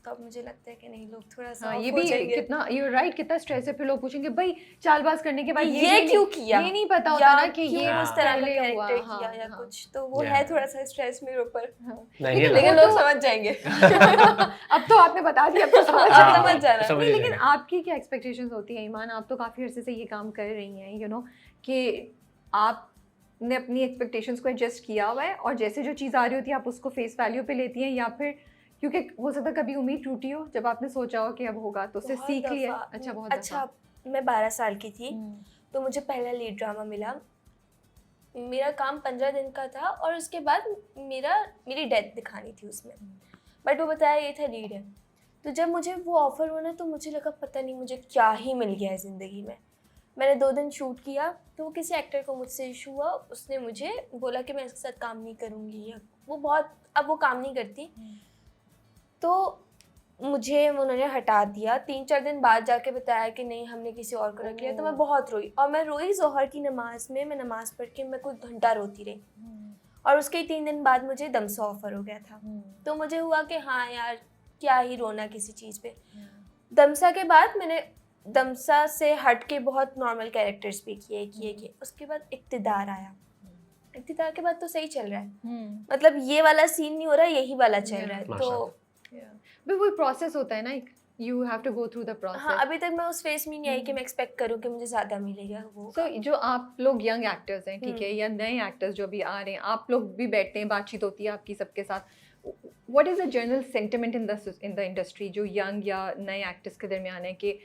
तो अब मुझे लगता है कि नहीं, लोग थोड़ा सा हाँ, ये off भी हो जाएंगे। कितना यू राइट, कितना स्ट्रेस है। फिर लोग पूछेंगे भाई चालबाज करने के बाद ये क्यों किया, ये नहीं पता होता या ना कि क्यों ये उस तरह का पहले हुआ, कैरेक्टर हाँ, किया या हाँ। कुछ, तो वो Yeah. है थोड़ा सा स्ट्रेस मेरे ऊपर, नहीं, लेकिन वो लोग तो- समझ जाएंगे। अब तो आपने बता दिया, अब तो समझ हाँ, जाएंगे। समझ जाना। समझ नहीं, लेकिन जाएंगे। आपकी क्या एक्सपेक्टेशंस होती हैं ईमान? आप तो काफ़ी अरसे से ये काम कर रही हैं, यू नो, कि आपने अपनी एक्सपेक्टेशंस को एडजस्ट किया हुआ है और जैसे जो चीज़ आ रही होती है आप उसको फेस वैल्यू पे लेती हैं, या फिर क्योंकि हो सकता है कभी उम्मीद टूटी हो जब आपने सोचा हो कि अब होगा तो उससे बहुत सीख लिया? दफा। अच्छा, बहुत अच्छा, मैं 12 साल की थी दफा। तो मुझे पहला लीड ड्रामा मिला। मेरा काम 15 दिन का था और उसके बाद मेरी डेथ दिखानी थी उसमें, बट वो बताया ये था लीड है। तो जब मुझे वो ऑफ़र हुआ ना तो मुझे लगा पता नहीं मुझे क्या ही मिल गया है ज़िंदगी में। मैंने 2 दिन शूट किया तो वो किसी एक्टर को मुझसे इशू हुआ, उसने मुझे बोला कि मैं इसके साथ काम नहीं करूँगी, या अब वो काम नहीं करती। तो मुझे उन्होंने हटा दिया। 3-4 दिन बाद जाके बताया कि नहीं, हमने किसी और को रख लिया। तो मैं बहुत रोई, और मैं रोई ज़ोहर की नमाज़ में। मैं नमाज़ पढ़ के मैं कुछ घंटा रोती रही, और उसके 3 दिन बाद मुझे दमसा ऑफ़र हो गया था। तो मुझे हुआ कि हाँ यार, क्या ही रोना किसी चीज़ पे। दमसा के बाद मैंने दमसा से हट के बहुत नॉर्मल कैरेक्टर्स भी किए। उसके बाद इक़्तिदार आया। इक़्तिदार के बाद तो सही चल रहा है, मतलब ये वाला सीन नहीं हो रहा, यही वाला चल रहा है। तो वो प्रोसेस होता है ना, you have to go through the process. हाँ, अभी तक मैं उस फेस में नहीं आई कि मैं एक्सपेक्ट करूँ कि मुझे ज़्यादा मिलेगा वो। So, जो आप लोग यंग एक्टर्स हैं, ठीक है, या नए एक्टर्स जो अभी आ रहे हैं, आप लोग भी बैठते हैं, बातचीत होती है आपकी सबके साथ, what is the general sentiment in the industry जो यंग या नए एक्टर्स के दरमियान है, कि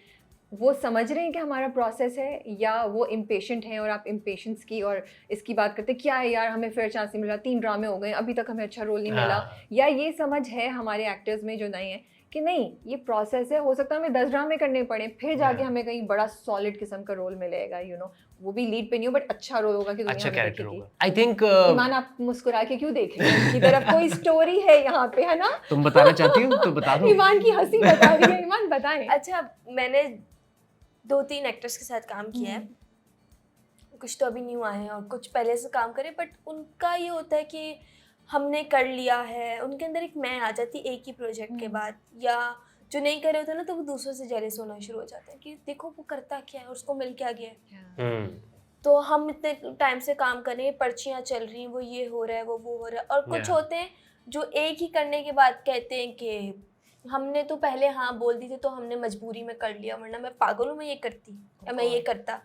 वो समझ रहे हैं कि हमारा प्रोसेस है, या वो इम्पेशेंट हैं और आप इम्पेशेंस की और इसकी बात करते क्या है यार, हमें फेयर चांस नहीं मिला, 3 ड्रामे हो गए, अभी तक हमें अच्छा रोल नहीं मिला, या ये समझ है हमारे एक्टर्स में जो नए हैं कि नहीं, ये प्रोसेस है, हो सकता है हमें 10 ड्रामे करने पड़े, फिर जाके हमें कहीं बड़ा सॉलिड किस्म का रोल मिलेगा, यू नो, वो भी लीड पे नहीं हो बट अच्छा रोल होगा कि अच्छा दुनिया में कैरेक्टर देखेगी। होगा। आई थिंक ईमान, आप मुस्कुरा के क्यों देख रहे हैं उनकी तरफ? कोई स्टोरी है यहाँ पे, है ना? तुम बताना चाहती हो तो बता दो। ईमान की हंसी बता रही है, ईमान बताएं। अच्छा, मैंने 2-3 एक्टर्स के साथ काम किया है, कुछ तो अभी न्यू आए हैं और कुछ पहले से काम करे, बट उनका ये होता है कि हमने कर लिया है, उनके अंदर एक मैं आ जाती एक ही प्रोजेक्ट के बाद, या जो नहीं कर रहे होते ना तो वो दूसरों से जेलस होना शुरू हो जाते हैं कि देखो वो करता क्या है, उसको मिल क्या गया है। तो हम इतने टाइम से काम कर रहे हैं, पर्चियाँ चल रही हैं, वो ये हो रहा है, वो हो रहा है, और कुछ होते हैं जो एक ही करने के बाद कहते हैं कि हमने तो पहले हाँ बोल दी थी तो हमने मजबूरी में कर लिया, वरना मैं पागल हूँ मैं ये करती या मैं ये करता।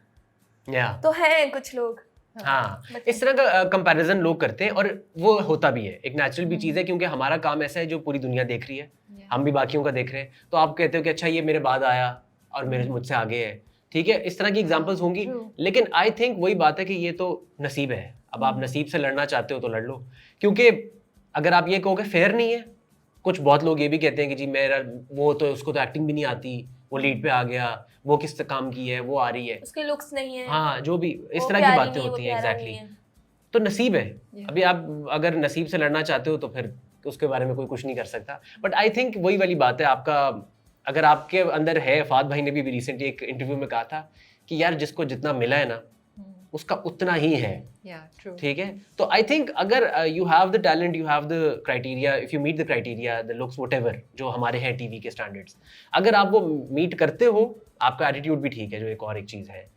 तो हैं कुछ लोग, हाँ, इस तरह का कंपैरिजन लोग करते हैं, और वो होता भी है, एक नेचुरल भी चीज़ है, क्योंकि हमारा काम ऐसा है जो पूरी दुनिया देख रही है, हम भी बाकियों का देख रहे हैं, तो आप कहते हो कि अच्छा ये मेरे बाद आया और मेरे मुझसे आगे है, ठीक है, इस तरह की एग्जांपल्स होंगी, लेकिन आई थिंक वही बात है कि ये तो नसीब है। अब आप नसीब से लड़ना चाहते हो तो लड़ लो, क्योंकि अगर आप ये कहोगे फेयर नहीं है, कुछ बहुत लोग ये भी कहते हैं कि जी मेरा वो तो उसको तो एक्टिंग भी नहीं आती, वो लीड पे आ गया, वो किस काम की है, वो आ रही है, उसके लुक्स नहीं है, हाँ, जो भी इस तरह की बातें होती हैं, एग्जैक्टली। तो नसीब है, अभी आप अगर नसीब से लड़ना चाहते हो तो फिर उसके बारे में कोई कुछ नहीं कर सकता। बट आई थिंक वही वाली बात है, आपका अगर आपके अंदर है, फाद भाई ने भी रिसेंटली एक इंटरव्यू में कहा था कि यार जिसको जितना मिला है ना उसका उतना ही है, ठीक है। तो आई थिंक अगर you have the talent, you have the criteria, if you meet the criteria, the looks, whatever जो हमारे हैं टीवी के स्टैंडर्ड्स, अगर आप वो मीट करते हो, आपका एटीट्यूड भी ठीक है, जो एक और एक चीज़ है,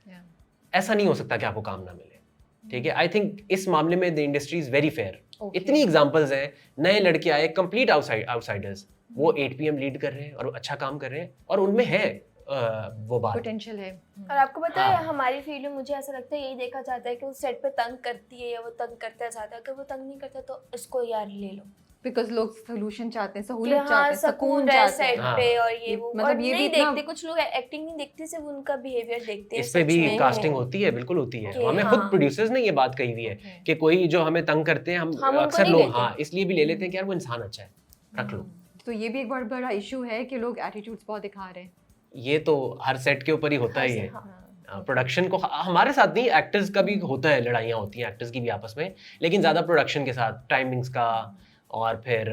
ऐसा नहीं हो सकता कि आपको काम ना मिले, ठीक है। आई थिंक इस मामले में the industry is very fair. इतनी एग्जांपल्स हैं, नए लड़के आए कंप्लीट आउटसाइडर्स, वो 8 PM लीड कर रहे हैं और अच्छा काम कर रहे हैं, और उनमें है वो बात, पोटेंशियल है। और आपको पता है हमारी फील्ड में मुझे ऐसा लगता है यही देखा जाता है कि वो सेट पे तंग करती है या वो तंग करता है ज़्यादा, अगर वो तंग नहीं करता तो इसको यार ले लो, बिकॉज लोग सोल्यूशन चाहते हैं, कि सहूलियत हाँ चाहते हैं, सकून रहे चाहते सेट हैं। पे, और ये वो मतलब और ये भी नहीं इतना- देखते, कुछ लोग एक्टिंग नहीं देखते, सिर्फ उनका बिहेवियर देखते हैं। इस पे सच भी में कास्टिंग होती है, बिल्कुल होती है। कि हमें हाँ। खुद प्रोड्यूसर्स ने ये बात कही हुई है कि कोई जो हमें तंग करते हैं, हम हम उनको अक्सर नहीं लोग लेते। हाँ इसलिए भी ले लेते हैं कि यार वो इंसान अच्छा है, रख लो। तो ये भी एक बहुत बड़ा इशू है कि लोग एटीट्यूड्स बहुत दिखा रहे हैं। ये तो हर सेट के ऊपर ही होता ही है। हाँ। प्रोडक्शन को हमारे साथ नहीं, एक्टर्स का भी होता है, लड़ाइयाँ होती हैं एक्टर्स की भी आपस में, लेकिन ज़्यादा प्रोडक्शन के साथ, टाइमिंग्स का, और फिर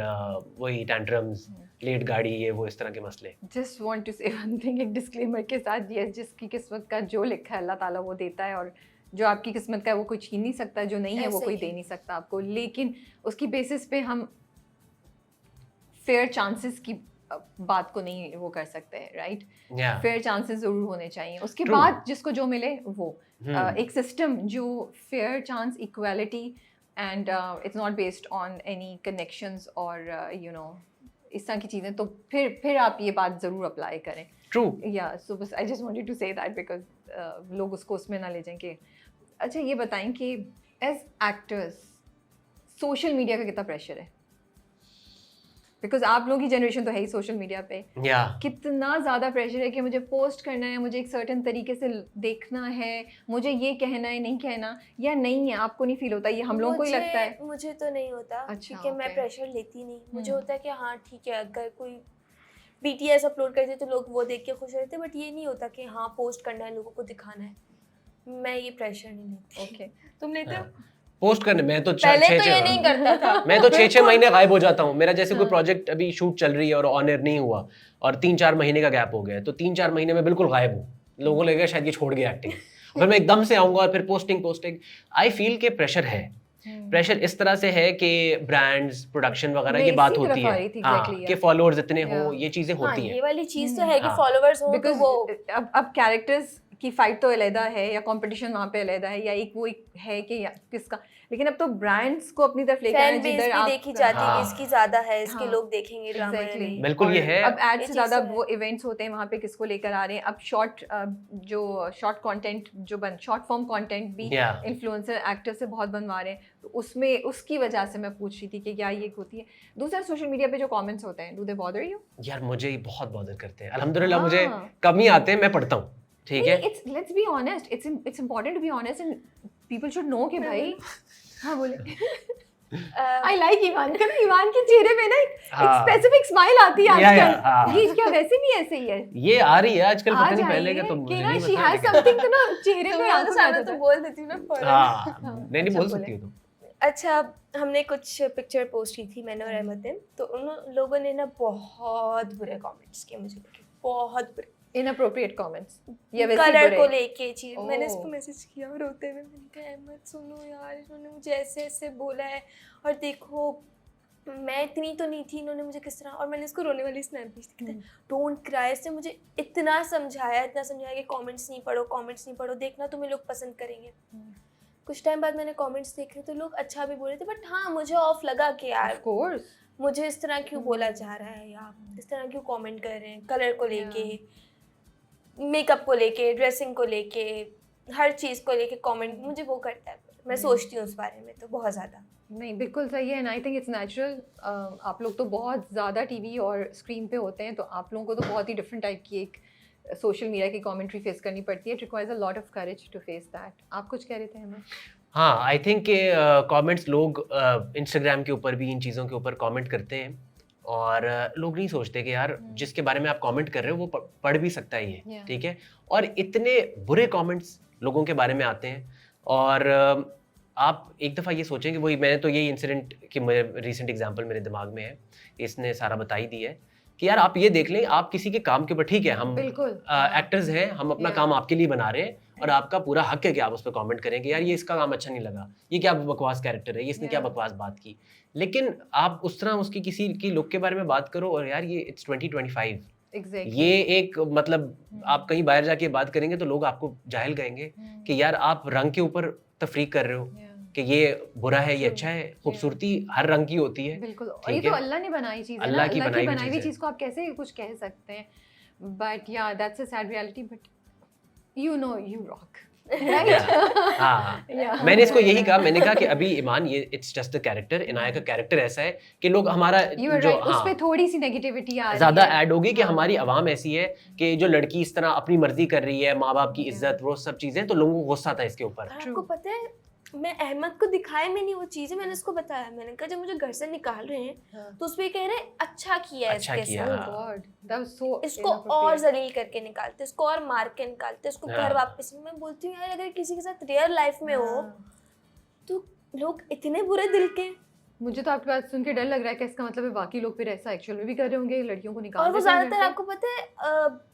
वही टैंट्रम्स, लेट गाड़ी, ये वो इस तरह के मसले। जस्ट वांट टू से वन थिंग, एक डिस्क्लेमर के साथ, यस, जिसकी किस्मत का जो लिखा है अल्लाह ताला वो देता है, और जो आपकी किस्मत का है वो कोई छीन नहीं सकता, जो नहीं है वो कोई दे नहीं सकता आपको, लेकिन उसकी बेसिस पे हम फेयर चांसेस की बात को नहीं वो कर सकते हैं, राइट? फेयर चांसेस जरूर होने चाहिए, उसके बाद जिसको जो मिले वो एक सिस्टम जो fair chance, equality, and it's not based on any connections और यू नो इस तरह की चीज़ें, तो फिर आप ये बात ज़रूर अप्लाई करें। ट्रू, या सो बस I just wanted to say that because लोग उसको उसमें ना ले जाएं कि अच्छा ये बताएं कि एज एक्टर्स सोशल मीडिया का कितना प्रेशर है? बिकॉज आप लोगों की जनरेशन तो है ही सोशल मीडिया पे, कितना ज़्यादा प्रेशर है कि मुझे पोस्ट करना है, मुझे एक सर्टेन तरीके से देखना है, मुझे ये कहना है, नहीं कहना, या नहीं है? आपको नहीं फील होता? ये हम लोगों को ही लगता है। मुझे तो नहीं होता, क्योंकि मैं प्रेशर लेती नहीं। मुझे होता है कि हाँ ठीक है, अगर कोई BTS अपलोड करते तो लोग वो देख के खुश रहते, बट ये नहीं होता कि हाँ पोस्ट करना है, लोगों को दिखाना है। मैं ये प्रेशर नहीं लेती। ओके, तुम लेते हो? पोस्ट करने मैं तो पहले तो ये नहीं करता था। मैं तो 6-6 महीने गायब हो जाता हूँ। मेरा जैसे कोई हाँ। प्रोजेक्ट अभी शूट चल रही है और ऑन एयर नहीं हुआ और 3-4 महीने का गैप हो गया, तो 3-4 महीने में बिल्कुल गायब हूँ। लोगों को लगेगा शायद ये छोड़ गया एक्टिंग, फिर मैं एकदम से आऊंगा और फिर पोस्टिंग। आई फील के प्रेशर है। प्रेशर इस तरह से है कि ब्रांड्स, प्रोडक्शन वगैरह की बात होती है, कि फॉलोअर्स इतने हो, ये चीजें होती हैं। ये वाली चीज तो है कि हाँ। फॉलोअर्स हो तो बिकॉज वो अब कैरेक्टर्स की फाइट तो अलहदा है, या कंपटीशन वहाँ पे अलहदा है, या एक वो एक है कि किसका, लेकिन अब तो ब्रांड्स को अपनी तरफ लेकर फैन बेस भी देखी जाती है कि हाँ। इसकी ज्यादा है, इसके हाँ। लोग देखेंगे ड्रामा। Exactly. बिल्कुल ये है। अब एड ये से चीज़ ज्यादा तो है। वो इवेंट्स होते हैं वहाँ पे किसको लेकर आ रहे हैं। अब short content short form content भी Yeah. इन्फ्लुएंसर एक्टर से बहुत बनवा रहे हैं, तो उसमें उसकी वजह से मैं पूछ रही थी कि क्या ये होती है। दूसरा सोशल मीडिया पे जो कमेंट्स होते हैं, डू दे बॉदर यू? यार मुझे ये बहुत बॉदर करते हैं। अल्हम्दुलिल्लाह मुझे हाँ। कम ही आते हैं, मैं पढ़ता हूँ, ठीक है। It's let's be honest, it's important to be honest and people should know कि भाई हाँ बोले आई लाइक ईवान का ना, ईवान के चेहरे पे ना एक हाँ। स्पेसिफिक स्माइल आती है या, आजकल। हाँ। ये क्या वैसे भी ऐसे ही है? ये आ रही है आजकल, पता आ नहीं पहले का जाइए तो कि मुझे ना नहीं शी पता हैज लेकिन- समथिंग तो ना चेहरे पे तुम्हें आंखों तो में आ सामने जाता तो है। बोल देती हूँ ना फौरन। हाँ, हाँ, नहीं बोल अच्छा सकती हो बोले। तुम। अच्छा, हमने कुछ पिक्चर पोस्ट की थी मैंने और अहमद ने, तो उन लोगों ने ना बहुत बुरे कमेंट्स किए मुझे, बहुत बुरे, इनअप्रोप्रिएट कमेंट्स या वैसे कलर को बुरे। लेके चीज। मैंने इसको ओह। मैसेज किया रोते हुए, मैंने कहा अहमद सुनो यार, इन्होंने मुझे ऐसे ऐसे बोला है और देखो मैं इतनी तो नहीं थी, इन्होंने मुझे किस तरह, और मैंने इसको रोने वाली स्नैप भेजी थी, डोंट क्राई। इसने मुझे इतना समझाया कि कमेंट्स नहीं पढ़ो, देखना तुम्हें लोग पसंद करेंगे। कुछ टाइम बाद मैंने कमेंट्स देखे तो लोग अच्छा भी बोल रहे थे, बट हाँ मुझे ऑफ लगा कि यार ऑफ कोर्स मुझे इस तरह क्यों बोला जा रहा है, या इस तरह क्यों कमेंट कर रहे हैं, कलर को लेके, मेकअप को लेके, ड्रेसिंग को लेके, हर चीज़ को लेके कमेंट मुझे वो करता है। मैं सोचती हूँ उस बारे में तो बहुत ज़्यादा। नहीं, बिल्कुल सही है and I think it's natural. आप लोग तो बहुत ज़्यादा टीवी और स्क्रीन पे होते हैं, तो आप लोगों को तो बहुत ही डिफरेंट टाइप की एक सोशल मीडिया की कमेंट्री फेस करनी पड़ती है। It requires a lot of courage to face that. आप कुछ कह रहे थे हमें? हाँ, आई थिंक कि कमेंट्स लोग इंस्टाग्राम के ऊपर भी इन चीज़ों के ऊपर कमेंट करते हैं और लोग नहीं सोचते कि यार जिसके बारे में आप कमेंट कर रहे हो वो पढ़ भी सकता है ये, Yeah. ठीक है। और इतने बुरे कमेंट्स लोगों के बारे में आते हैं और आप एक दफ़ा ये सोचें कि वही, मैंने तो यही इंसिडेंट की मुझे रीसेंट एग्जांपल मेरे दिमाग में है, इसने सारा बताई दी है कि यार आप ये देख लें, आप किसी के काम के ऊपर, ठीक है हम बिल्कुल एक्टर्स हैं, हम अपना Yeah. काम आपके लिए बना रहे हैं और आपका पूरा हक है कि आप उस पर कमेंट करें कि यार ये इसका काम अच्छा नहीं लगा, ये क्या बकवास कैरेक्टर है, ये इसने क्या Yeah. बकवास बात की। लेकिन आप उस तरह उसकी किसी की लुक के बारे में बात करो और यार ये इट्स 2025, एग्जैक्टली। ये एक मतलब आप कहीं बाहर जाके बात करेंगे तो लोग आपको जाहिल कहेंगे कि यार आप रंग के ऊपर तफरीक कर रहे हो कि ये बुरा है, ये अच्छा है। खूबसूरती हर रंग की होती है, बिल्कुल, और ठीक ये तो है। अल्लाह ने बनाई चीज़ है ना, अल्लाह की अल्लाह बनाई की हुई बनाई हुई चीज़ है। चीज़ को आप कैसे कुछ कह सकते हैं। बट या that's a sad reality, but you know you rock, right? हाँ, Yeah. मैंने इसको यही कहा, मैंने कहा कि अभी ईमान ये it's just a character, Inaya का कैरेक्टर ऐसा है कि लोग हमारा You are जो right, उस पे हाँ थोड़ी सी नेगेटिविटी आ रही ज्यादा है। ऐड होगी कि हाँ। हमारी आवाम ऐसी है कि जो लड़की इस तरह अपनी मर्जी कर रही है, माँ बाप की Yeah. इज्जत, वो सब चीजें, तो लोगों को गुस्सा था इसके ऊपर। और आपको पता है मैं अहमद को दिखाए में नहीं वो चीज़ें, मैंने उसको बताया, मैंने कहा जब मुझे घर से निकाल रहे हैं हाँ। तो उस पे कह रहे हैं अच्छा किया है अच्छा इसके किया। साथ। Oh God, that was so इसको और जलील करके निकालते, इसको और मार के निकालते, इसको हाँ। घर वापस। मैं बोलती हूँ यार अगर किसी के साथ रियल लाइफ में हो हाँ। तो लोग इतने बुरे दिल के, मुझे तो आपकी बात सुन के डर लग रहा है कि इसका मतलब है बाकी लोग फिर ऐसा एक्चुअल में भी कर रहे होंगे, लड़कियों को निकाल और वो देते होंगे ज्यादातर घर से। आपको पता है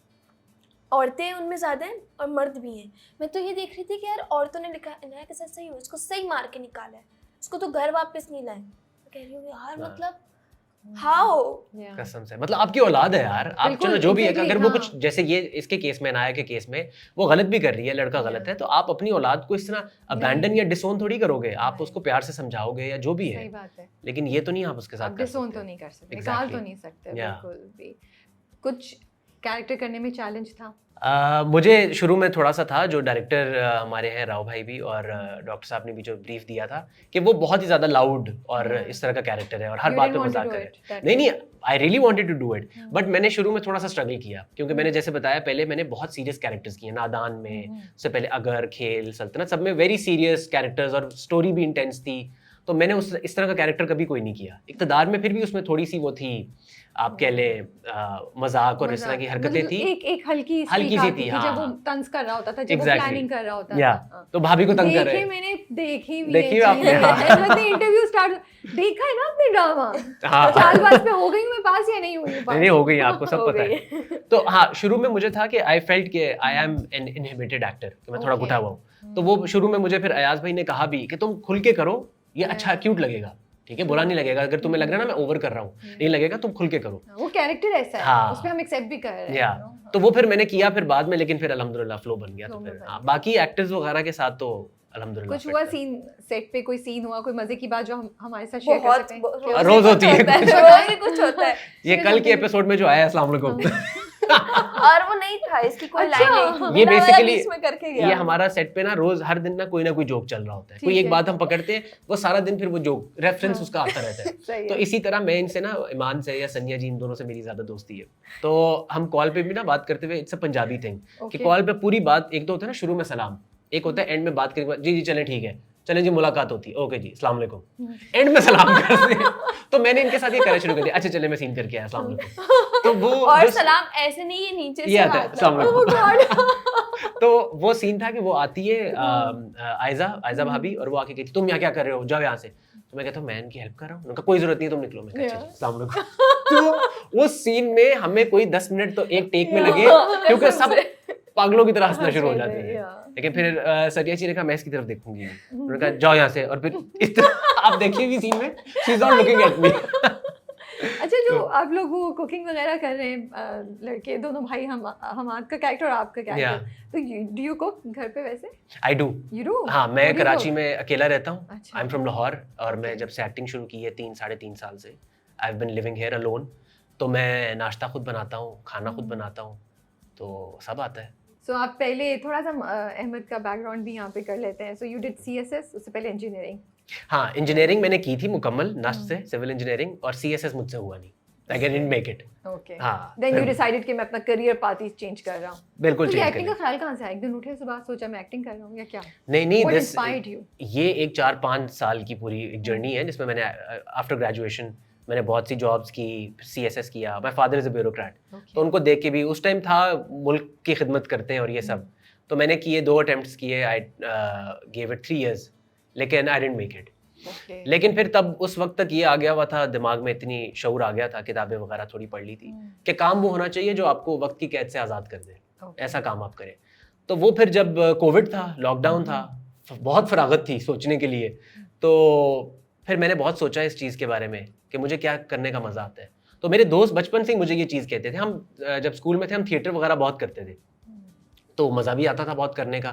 औरतें उनमें ज्यादा हैं और मर्द भी हैं। मैं तो ये देख रही थी कि यार औरतों ने लिखा इनाया के साथ सही हो, इसको सही मार के निकाला है, इसको तो घर वापस नहीं लाए। मैं कह रही हूँ यार हाँ। मतलब हाउ। Yeah. कसम से, मतलब आपकी औलाद है यार, आप बिल्कुल, चलो जो भी है, exactly, अगर वो हाँ। कुछ जैसे ये इसके केस में, अनाया के केस में वो गलत भी कर रही है, लड़का गलत है, तो आप अपनी औलाद को इस तरह अबैंडन या डिसोन थोड़ी करोगे, आप उसको प्यार से समझाओगे या जो भी सही है, बात है। लेकिन ये तो नहीं आप उसके साथ आप कर डिसोन सकते। तो नहीं कर सकते, निकाल तो Exactly. नहीं सकते Yeah. बिल्कुल भी। कुछ कैरेक्टर करने में चैलेंज था? मुझे शुरू में थोड़ा सा था, जो डायरेक्टर हमारे हैं राव भाई भी और डॉक्टर साहब ने भी जो ब्रीफ दिया था कि वो बहुत ही ज़्यादा लाउड और Yeah. इस तरह का कैरेक्टर है और हर You बात didn't पे want to मजाक do करे। it that नहीं way. नहीं, I really wanted to do it, but मैंने शुरू में थोड़ा सा स्ट्रगल किया क्योंकि मैंने जैसे बताया पहले मैंने बहुत सीरियस कैरेक्टर्स किए, नादान में, उससे पहले अगर, खेल, सल्तनत, सब में वेरी सीरियस कैरेक्टर्स और स्टोरी भी इंटेंस थी तो मैंने इस तरह का कैरेक्टर कभी कोई नहीं किया। इक़्तिदार में फिर भी उसमें थोड़ी सी वो थी, आप कह लें मजाक और इस तरह की हरकतें थी, एक हल्की सी थी, हाँ, जब वो तंज कर रहा होता था, जब वो प्लानिंग कर रहा होता था। तो भाभी को तंग कर रहे, मैंने देखी आपने, इंटरव्यू स्टार्ट देखा है ना आपने ड्रामा, चालबाज पे हो गई मैं पास या नहीं हुई? नहीं हो गई, आपको सब पता है। तो हाँ, शुरू में मुझे था कि आई फेल्ट कि I am an inhibited actor, कि मैं थोड़ा घुटा हुआ हूँ। तो वो शुरू में मुझे फिर अयाज भाई ने कहा भी कि तुम खुल के करो, ये अच्छा क्यूट लगेगा, ठीक है, बुरा नहीं लगेगा। अगर तुम्हें लग रहा है ना मैं ओवर कर रहा हूँ, नहीं लगेगा, तुम खुल के करो। वो कैरेक्टर ऐसा है, हाँ, उसपे हम एक्सेप्ट भी कर रहे हैं। तो वो फिर मैंने किया फिर बाद में, लेकिन फिर अल्हम्दुलिल्लाह फ्लो बन गया। तो फिर बाकी एक्टर्स वगैरह के साथ तो अल्हम्दुलिल्लाह कुछ हुआ सीन, सेट पे कोई सीन हुआ, कोई मजे की बात जो हम हमारे साथ शेयर कर सकते हैं? रोज होती है, कुछ होता है। ये कल के एपिसोड में जो आया, अस्सलाम वालेकुम, और वो नहीं था, इसकी कोई लाइन नहीं थी, ये बेसिकली इसमें करके गया। ये हमारा सेट पे ना रोज हर दिन ना कोई जोक चल रहा होता है, कोई एक बात हम पकड़ते हैं, वो सारा दिन फिर वो जोक रेफरेंस उसका आता रहता है। तो इसी तरह मैं इनसे ना, ईमान से या सनिया जी, इन दोनों से मेरी ज्यादा दोस्ती है। तो हम कॉल पे भी ना बात करते हुए, इट्स अ पंजाबी थिंग कि कॉल पे पूरी बात, एक तो होता है ना शुरू में सलाम, एक होता है एंड में बात करने के बाद जी चलें ठीक है, चलें जी मुलाकात होती है, ओके जी अस्सलाम वालेकुम, एंड में सलाम करते हैं। तो मैंने इनके साथ ये करना शुरू कर दिया, अच्छा चले मैं सीन करके आया, अस्सलाम वालेकुम। तो वो और सलाम ऐसे नहीं, ये नीचे से आता है, अस्सलाम वालेकुम। तो वो सीन था कि वो आती है आयजा भाभी, और वो आके कहती तुम यहाँ क्या कर रहे हो, जाओ यहाँ से। तो मैं कहता हूँ मैं इनकी हेल्प कर रहा हूँ, उनका कोई जरूरत नहीं है, तुम निकलो। मैं कहता हूँ अस्सलाम वालेकुम। तो वो सीन में हमें कोई 10 मिनट तो एक टेक में लगे, क्योंकि सब पागलों की तरह हंसना शुरू हो जाते हैं। लेकिन फिर सरिया जी ने कहा मैं इसकी तरफ देखूंगी, उन्होंने कहा जाओ यहाँ से, और फिर इस तरह आप देखिएगी सीन में, she is not looking at me. अच्छा, जो आप लोग वो कुकिंग वगैरह कर रहे हैं, लड़के दोनों भाई, हमाद का कैरेक्टर और आपका कैरेक्टर, तो डू यू कुक घर पे? वैसे आई डू, यू डू? हाँ, मैं कराची में अकेला रहता हूँ, आई एम फ्रॉम लाहौर, और मैं जब से एक्टिंग शुरू की है 3-3.5 साल से, I have been living here alone. तो मैं नाश्ता खुद बनाता हूँ, खाना खुद बनाता हूँ, तो सब आता है। सो आप पहले थोड़ा सा अहमद का बैकग्राउंड भी यहाँ पे कर लेते हैं। सो यू डिड CSS, उससे पहले इंजीनियरिंग? हाँ, इंजीनियरिंग मैंने की थी मुकम्मल नस्ट से, सिविल इंजीनियरिंग, और CSS मुझसे हुआ नहीं, I didn't make it. Okay. हाँ, Then you decided कि मैं अपना करियर पाथ ही चेंज कर रहा हूँ। बिल्कुल चेंज कर। एक्टिंग का ख्याल कहाँ से आया? एक दिन उठे सुबह सोचा मैं एक्टिंग कर रहा हूँ या क्या? नहीं, What inspired you? ये एक 4-5 साल की पूरी एक जर्नी है, जिसमें मैंने आफ्टर ग्रेजुएशन मैंने बहुत सी जॉब्स की, CSS किया। My father is a bureaucrat, तो उनको देख के भी उस टाइम था मुल्क की खिदमत करते हैं और ये सब, तो मैंने किए 2 अटेम्प्ट्स किए, आई गेव इट 3 years, लेकिन आई डिडंट मेक इट। लेकिन फिर तब उस वक्त तक ये आ गया हुआ था दिमाग में, इतनी शऊर आ गया था, किताबें वगैरह थोड़ी पढ़ ली थी कि काम वो होना चाहिए जो आपको वक्त की कैद से आज़ाद कर दे, ऐसा काम आप करें। तो वो फिर जब कोविड था, लॉकडाउन था, बहुत फरागत थी सोचने के लिए, तो फिर मैंने बहुत सोचा इस चीज़ के बारे में कि मुझे क्या करने का मज़ा आता है। तो मेरे दोस्त बचपन से मुझे ये चीज़ कहते थे, हम जब स्कूल में थे हम थिएटर वगैरह बहुत करते थे, तो मज़ा भी आता था बहुत करने का,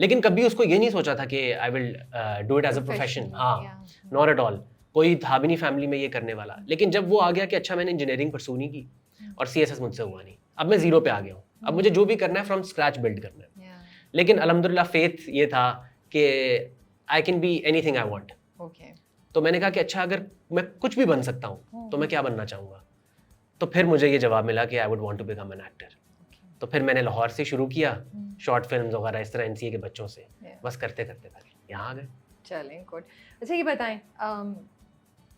लेकिन कभी उसको ये नहीं सोचा था कि I will do it as a profession. हाँ, नॉट एट ऑल, कोई था भी नहीं फैमिली में ये करने वाला। लेकिन जब वो आ गया कि अच्छा मैंने इंजीनियरिंग परसू नहीं की और CSS मुझसे हुआ नहीं, अब मैं 0 पे आ गया हूँ, अब मुझे जो भी करना है फ्रॉम स्क्रैच बिल्ड करना है। लेकिन अल्हम्दुलिल्लाह फेथ ये था कि I can be anything I want. तो मैंने कहा कि अच्छा अगर मैं कुछ भी बन सकता हूँ तो मैं क्या बनना चाहूँगा। तो फिर मुझे ये जवाब मिला कि I would want to become an actor. तो फिर मैंने लाहौर से शुरू किया, शॉर्ट फिल्म्स वगैरह इस तरह NCA के बच्चों से, बस करते करते यहाँ आ गए। चलें, गुड। अच्छा ये बताएं,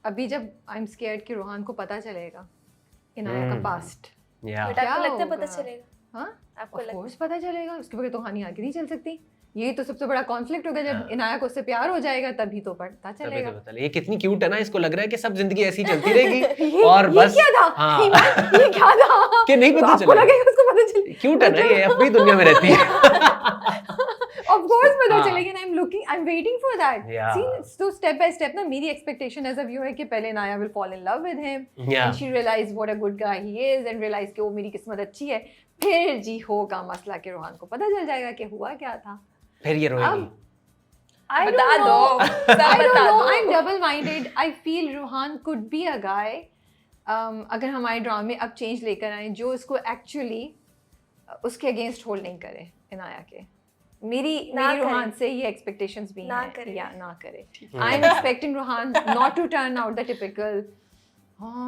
अभी जब आई एम स्केयर्ड कि रोहान को पता चलेगा इनाया का पास्ट, आपको लगता है पता चलेगा? हाँ, आपको ऑफ कोर्स पता चलेगा, उसके बगैर तो कहानी आगे नहीं चल सकती। ये तो सबसे बड़ा कॉन्फ्लिक्ट होगा जब इनाया को उससे प्यार हो जाएगा, तभी तो पता चलेगा। ये कितनी क्यूट है ना, इसको लग रहा है कि सब जिंदगी ऐसी चलती रहेगी और बस। क्या था? हाँ। ये क्या था कि नहीं पता चलेगा, उसको पता चले। क्यूट है ना, ये अपनी दुनिया में रहती है। Of course पता चलेगा, I'm waiting for that. See, so step by step ना मेरी expectation as a viewer है कि पहले नाया will fall in love with him, and she realize what a good guy he is, and realize कि वो मेरी किस्मत अच्छी है। फिर जी होगा मसला कि रोहान को पता चल जाएगा कि हुआ क्या था। फिर ये रोएगी। बता दो। I don't know. I'm double-minded. I feel Rohan could be a guy. अगर हमारे ड्रामा में अब चेंज लेकर आए जो उसको एक्चुअली उसके अगेंस्ट होल्ड नहीं करे इनाया के। मेरी रोहान से ये एक्सपेक्टेशंस भी हैं या ना करे। I am expecting Rohan not to turn out the typical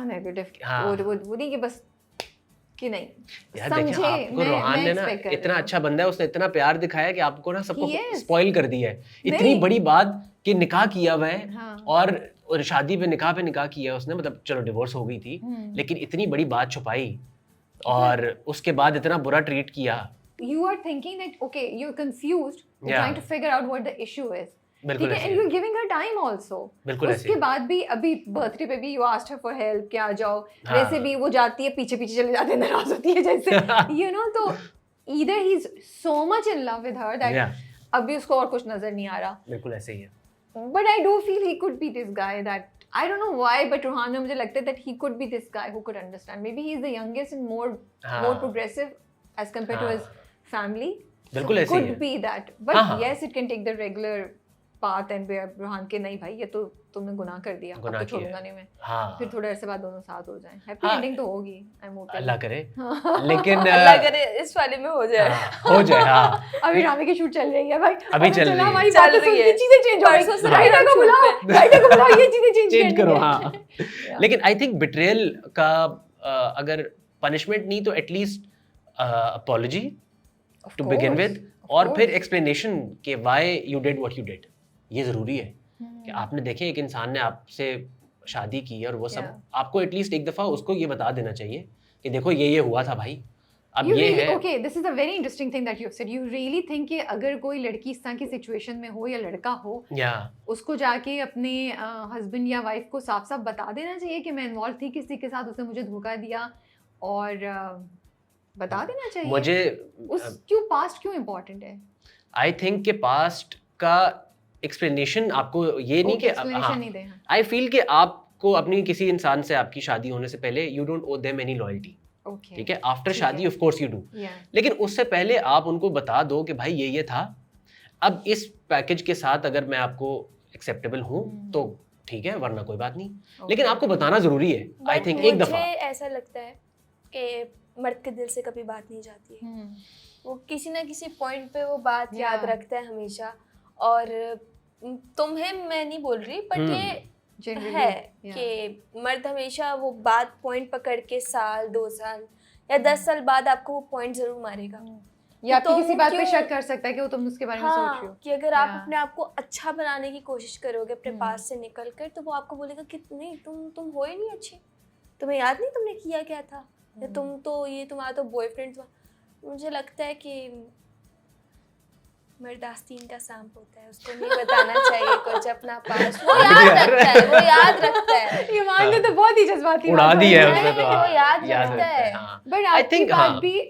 negative, वो नहीं कि बस कि नहीं यार देखिए, आपको रोहान ने ना इतना अच्छा बंदा है, उसने इतना प्यार दिखाया कि आपको ना सबको स्पॉइल कर दिया है। इतनी बड़ी बात कि निकाह किया हुआ है हाँ। और शादी पे निकाह किया उसने, मतलब चलो डिवोर्स हो गई थी, लेकिन इतनी बड़ी बात छुपाई और उसके बाद इतना बुरा ट्रीट किया। You are thinking that okay, you're confused, you're Yeah. trying to figure out what the issue is. बिल्कुल ठीक है, ऐसे and he. you're giving her time also. बिल्कुल ऐसे उसके ही। बाद भी अभी बर्थडे पे भी you asked her for help कि आ जाओ, हाँ। वैसे भी वो जाती है पीछे पीछे चले जाते हैं, नाराज होती है जैसे you know, तो either he's so much in love with her that Yeah. अभी उसको और कुछ नजर नहीं आ रहा, बिल्कुल ऐसे ही है। but I do feel he could be this guy that I don't know why, but Rohan में मुझे लगता है that he could be this guy who could understand. Maybe he's the youngest and more हाँ। progressive as compared to his family. बिल्कुल So ऐसे ही could है। be that, but हाँ, हाँ। yes, it can take the regular path and where Rohan के नहीं भाई ये तो तुमने गुनाह कर दिया, अब गुनाह तो किया। छोड़ूंगा नहीं मैं, हाँ, फिर थोड़े अरसे बाद दोनों साथ हो जाएं, हैप्पी हाँ। एंडिंग तो होगी, आई एम होपिंग। अल्लाह करे। लेकिन अल्लाह करे इस वाले में हो जाए। हो जाए। हाँ, अभी ड्रामे की शूट चल रही है भाई, अभी पता चल चला रही है। हमारी चल बातें रही सुन है। के चीजें चेंज हो गई, परसों से राइटर को बुलाओ, राइटर को बुलाओ, ये चीजें चेंज चेंज करो। करनी हाँ, है। लेकिन आई थिंक बिट्रेयल का अगर पनिशमेंट नहीं तो at least apology Of to begin course, with, of और फिर course. एक्सप्लेनेशन कि why you did what you did. ये जरूरी है कि आपने देखे एक इंसान ने आपसे शादी की और वो सब, Yeah. आपको एटलीस्ट एक दफा उसको ये बता देना चाहिए कि देखो ये हुआ था भाई, अब You ये really, है। okay, this is a very interesting thing that you've said. You really think कि अगर कोई लड़की इस तरह की सिचुएशन में हो या लड़का हो, या उसको जाके अपने हस्बैंड या वाइफ को साफ साफ बता देना चाहिए कि मैं इन्वॉल्व थी किसी के साथ, उसने मुझे धोखा दिया, और बता देना चाहिए। मुझे क्यों पास्ट क्यों इम्पोर्टेंट है? आई थिंक के पास्ट का एक्सप्लेनेशन आपको ये नहीं कि एक्सप्लेनेशन नहीं दे। हाँ। आई फील कि आपको अपनी किसी इंसान से आपकी शादी होने से पहले you don't owe them any loyalty, Okay. ठीक है? आफ्टर ठीक शादी है। Of course you do, Yeah. लेकिन उससे पहले आप उनको बता दो कि भाई ये था, अब इस पैकेज के साथ अगर मैं आपको एक्सेप्टेबल हूँ तो ठीक है, वरना कोई बात नहीं, लेकिन आपको बताना जरूरी है। आई But थिंक एक दफा मुझे ऐसा लगता है कि मर्द के दिल से कभी बात नहीं जाती है, वो किसी ना किसी पॉइंट पे वो बात याद Yeah. रखता है हमेशा। और तुम्हें मैं नहीं बोल रही, बट ये Generally, है yeah. कि मर्द हमेशा वो बात पॉइंट पकड़ के साल 2 साल या 10 साल बाद आपको वो पॉइंट जरूर मारेगा। या आपकी तुम किसी बात पे क्यों- शक कर सकता है कि वो तुम उसके बारे में सोच रही हो। हाँ, कि अगर आप Yeah. अपने आप को अच्छा बनाने की कोशिश करोगे अपने हम्म। पास से निकल कर, तो वो आपको बोलेगा कि नहीं तुम हो ही नहीं अच्छे, तुम्हें याद नहीं तुमने किया क्या था, या तुम तो ये तुम्हारा तो बॉयफ्रेंड था। मुझे लगता है कि मर्द आस्तीन का सांप होता है, उसको नहीं बताना चाहिए कुछ अपना पास, वो याद रखता है, वो याद रखता है। ईमान ने तो बहुत ही जज्बाती उड़ा बात दी बोली है नहीं, उसने तो। वो हाँ, याद रखता रखता है। हाँ। बट I आपकी think, बात हाँ। भी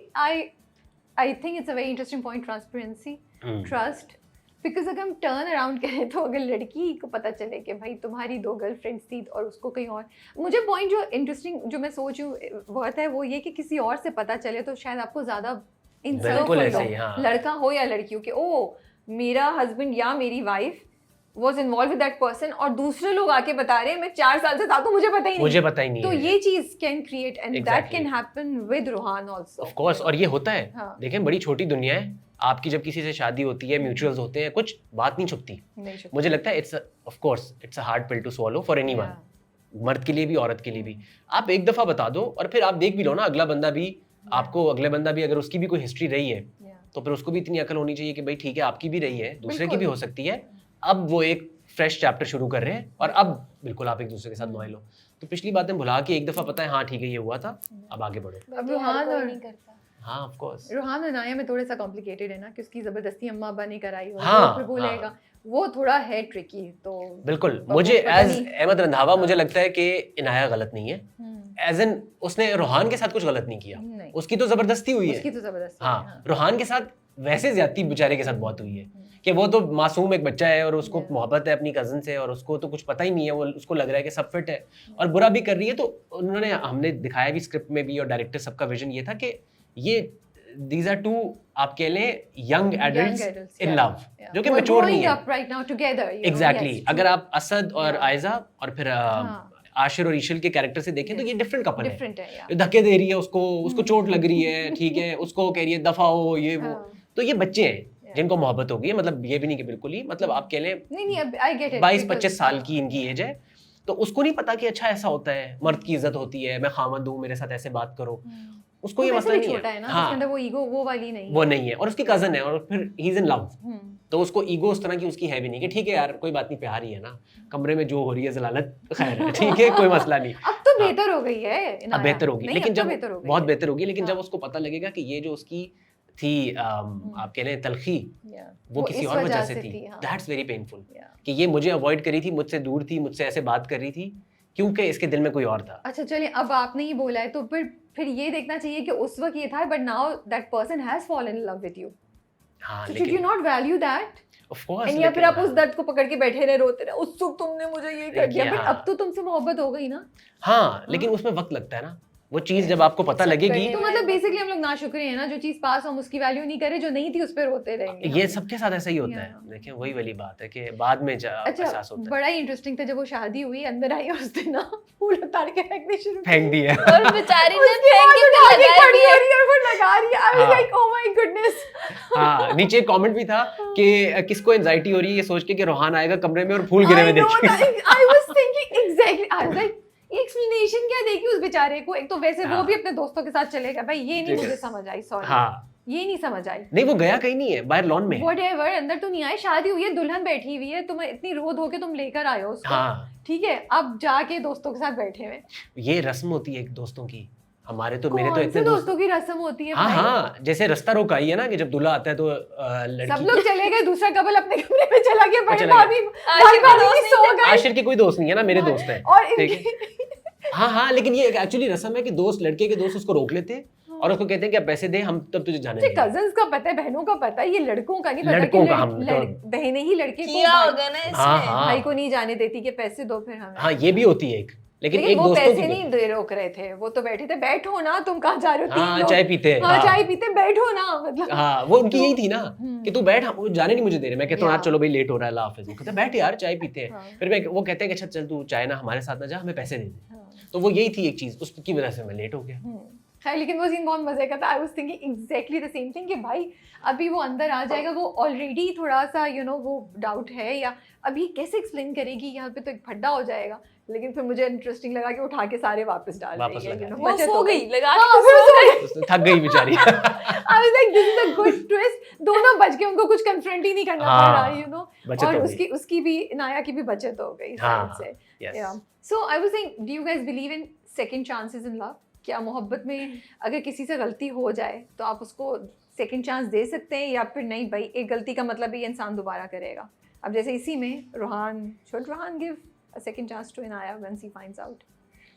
आई think it's a very interesting point, transparency, trust, because अगर हम टर्न अराउंड करें तो अगर लड़की को पता चले कि भाई तुम्हारी 2 गर्लफ्रेंड्स थी और उसको कहीं और, मुझे पॉइंट जो इंटरेस्टिंग जो मैं सोच रही हूँ बहुत है वो ये कि किसी और से पता चले तो शायद आपको ज़्यादा इंसल्ट बिल्कुल फील ऐसे हो, ही, हाँ। लड़का हो या लड़की हो, कि ओ मेरा हस्बैंड या मेरी wife was involved with that person और दूसरे लोग आके बता रहे हैं मैं 4 साल से था तो मुझे पता ही नहीं। मुझे पता ही नहीं तो है। ये चीज can create and that Exactly. can happen with Rohan also. Of course, और ये होता है। हाँ। देखें बड़ी छोटी दुनिया है, आपकी जब किसी से शादी होती है, म्यूचुअल्स होते हैं, कुछ बात नहीं छुपती। नहीं छुपता। मुझे लगता है it's of course it's a hard pill to swallow for anyone, मर्द के लिए भी औरत के लिए भी। आप एक दफा बता दो और फिर आप देख भी लो ना, अगला बंदा भी आपको, अगले बंदा भी अगर उसकी भी कोई हिस्ट्री रही है Yeah. तो फिर उसको भी इतनी अकल होनी चाहिए कि भाई ठीक है आपकी भी रही है, दूसरे की बिल्कुल। भी हो सकती है, अब वो एक फ्रेश चैप्टर शुरू कर रहे हैं और अब बिल्कुल आप एक दूसरे के साथ लॉयल हो। तो पिछली बातें भुला के एक दफा पता है हाँ ठीक है ये हुआ था, अब आगे बढ़ो। अब ये हर रोहान कोई और नहीं करता। हाँ ऑफ कोर्स। रोहान और नाया में थोड़ा सा कॉम्प्लिकेटेड है ना कि उसकी जबरदस्ती अम्मा अब्बा ने कराई और हाँ, वो फिर बोलेगा, वो थोड़ा है ट्रिकी। तो बिल्कुल, वो मुझे पता एज नहीं। अहमद रंधावा मुझे लगता है कि इनाया गलत नहीं है, हम्म, एज एन उसने रोहान के साथ कुछ गलत नहीं किया, नहीं, उसकी तो जबरदस्ती हुई उसकी है। तो जबरदस्ती हाँ, है, हाँ। रोहान के साथ वैसे ज्यादती बेचारे के साथ बहुत हुई है कि वो तो मासूम एक बच्चा है और उसको Yeah. मोहब्बत है अपनी कजन से और उसको तो कुछ पता ही नहीं है, वो उसको लग रहा है कि सब फिट है और बुरा भी कर रही है। तो उन्होंने, हमने दिखाया भी स्क्रिप्ट में भी और डायरेक्टर सबका विजन ये था कि ये दीज आर टू आप कह लें यंग एडल्ट्स adults, इन yeah, लव, yeah. जो कि Who are मैच्योर नहीं growing है। up right now together, you know, exactly yes, अगर आप असद और Yeah. आयजा और फिर हाँ। आशिर और ईशल के कैरेक्टर से देखें तो Yes. ये डिफरेंट कपल है। different है, yeah. ये धक्के दे रही है उसको चोट लग रही है, ठीक है, उसको कह रही है दफा हो ये वो। हाँ। तो ये बच्चे हैं Yeah. जिनको मोहब्बत हो गई है, मतलब ये भी नहीं कि बिल्कुल ही, मतलब आप कह लें नहीं अब I get it 22-25 साल because- की इनकी एज है, तो उसको नहीं पता कि अच्छा ऐसा होता है, मर्द की इज्जत होती है, मैं खामद हूँ, मेरे साथ ऐसे बात करो। उसको ये मसला नहीं छोटा है ना, उसके हाँ अंदर वो ईगो वो वाली नहीं वो नहीं है, और उसकी कजन है और फिर ही इज इन लव, है। तो उसको ईगो उस तरह की उसकी है भी नहीं कि ठीक है यार कोई बात नहीं, प्यार ही है ना, कमरे में जो हो रही है जलालत खैर है, ठीक है कोई मसला नहीं। अब तो हाँ। बेहतर हो गई है अब इनाया। बेहतर होगी, नहीं, लेकिन अब तो जब बेहतर हो गई बहुत है। बेहतर होगी, लेकिन जब हाँ। उसको पता लगेगा कि ये जो उसकी थी आप कह लें तलखी, Yeah. वो किसी इस और वजह वजह से से थी, हाँ। That's very painful, Yeah. कि ये मुझे अवॉइड करी थी, मुझसे दूर थी, मुझसे ऐसे बात कर रही थी क्योंकि इसके दिल में कोई और था। अच्छा चलिए, अब आपने ही बोला है तो फिर ये देखना चाहिए कि उस वक्त ये था, but now that person has fallen in love with you, हाँ सो शुड यू लेकिन not value that? Of course, and या फिर आप उस दर्द को पकड़ के बैठे रहे, रोते रहे, उस वक्त तुमने मुझे ये कर दिया, बट हाँ। अब तो तुमसे मोहब्बत हो गई ना। हाँ लेकिन उसमें वक्त लगता है ना, वो चीज जब आपको पता सब लगेगी। करने तो में मतलब वक्त बेसिकली हम लोग नाशुक्र हैं ना, जो चीज पास हम उसकी वैल्यू नहीं करे, जो नहीं थी उस पर रोते रहेंगे। ये सबके साथ ऐसा ही होता है, Yeah. देखिए वही वाली बात है कि बाद में अच्छा, एहसास होता है। बड़ा ही इंटरेस्टिंग था जब वो शादी हुई, अंदर आई और उसने ना फूल उतार के फेंकने शुरू फेंक दिया। और बेचारी ने उसके फेंक बाद के उठा के लगाया खड़ी भी हो है। रही है और वो लगा रही है। आई वाज हाँ। Like oh my goodness. हाँ नीचे एक कमेंट भी था कि किसको एंजाइटी हो रही है ये सोच के कि रोहान आएगा कमरे में और फूल गिरे हुए देखेगा। I was thinking exactly, I was like ये एक्सप्लेनेशन क्या देगी उस बेचारे को? एक तो वैसे वो हाँ। भी अपने दोस्तों के साथ चलेगा, भाई ये नहीं ठीक है। मुझे समझ आई, सॉरी हाँ ये नहीं समझ आई। नहीं वो गया कहीं नहीं है, बाहर लॉन में है। व्हाटएवर, अंदर तो नहीं आए, शादी हुई है, दुल्हन बैठी हुई है, तुम इतनी रो धो के तुम लेकर आए हो उसको, हाँ ठीक है, अब जाके दोस्तों के साथ बैठे हुए। ये रस्म होती है एक दोस्तों की, हमारे तो मेरे तो कौन से इतने दोस्त। दोस्तों की रस्म होती है हाँ भाई? हाँ जैसे रास्ता रोक आई है ना कि जब दूल्हा आता है तो लड़की सब लोग चले गए, दूसरा कपल अपने कमरे में चला गया, बड़े चला गया। भाभी आशिक भाभी दोस्त भी सो गए। आशिर के कोई दोस्त नहीं है ना, मेरे दोस्त हैं। और ठीक इनकी हाँ हाँ लेकिन ये एक्चुअली रस्म है कि दोस्त, लड़के के दोस्त उसको रोक लेते हैं और उसको कहते हैं कि आप पैसे दे, हम तब तुझे जाने मुझे देंगे। कजन्स का पता है, बहनों का पता है, ये लड़कों का नहीं पता लड़कों कि का हम बहनें ही लड़के को किया भाई, होगा ना हाँ इसमें। हाँ भाई को नहीं जाने देती कि पैसे दो फिर हमें। हाँ ये भी होती है एक, लेकिन एक वो दोस्तों पैसे की नहीं दे रोक रहे थे, वो तो बैठे थे, बैठो ना, तुम कहाँ जा रहे हो, हाँ तीन लोग, चाय पीते हैं। हाँ चाय पीते, बैठो ना, मतलब हाँ वो उनकी यही थी ना हम्म। कि तू बैठ, हम वो जाने नहीं मुझे दे रहे, मैं कहता हूँ यार Yeah. चलो भाई लेट हो रहा है, अल्लाह हाफिज़। वो कहते हैं बैठ यार चाय पीते हैं, हाँ। फिर मैं वो कहते हैं कि अच्छा चल तू चाय ना हमारे साथ ना जा, हमें पैसे दे दे। हाँ। तो वो यही थी एक चीज, उसकी वजह से मैं लेट हो गया। खैर लेकिन वो सीन बहुत मजे का था। I was thinking exactly the same thing कि भाई अभी वो अंदर आ जाएगा, वो ऑलरेडी थोड़ा सा वो डाउट है, या अभी कैसे एक्सप्लेन करेगी, यहाँ पे तो एक फड्डा हो जाएगा। लेकिन फिर मुझे इंटरेस्टिंग लगा कि उठा के सारे वापस डाल वापस देंगे, लगा दिए। वो बचत सो हो गई गई। लगा हाँ, के फिर सो गई। उसने थक गई बेचारी। I was like this is a good twist, दोनों बच गए, उनको कुछ कन्फ्रंट ही नहीं करना हाँ, पड़ रहा, बचत और हो गई। उसकी भी, नाया की भी बचत हो गई हाँ, साइड से। yes. So I was saying, do you guys believe in second chances in love? क्या मोहब्बत में अगर किसी से गलती हो जाए तो आप उसको सेकंड चांस दे सकते हैं, या फिर नहीं भाई एक गलती का मतलब ही इंसान दोबारा करेगा? अब जैसे इसी में Rohan, should Rohan give a second chance to Inaya when he finds out?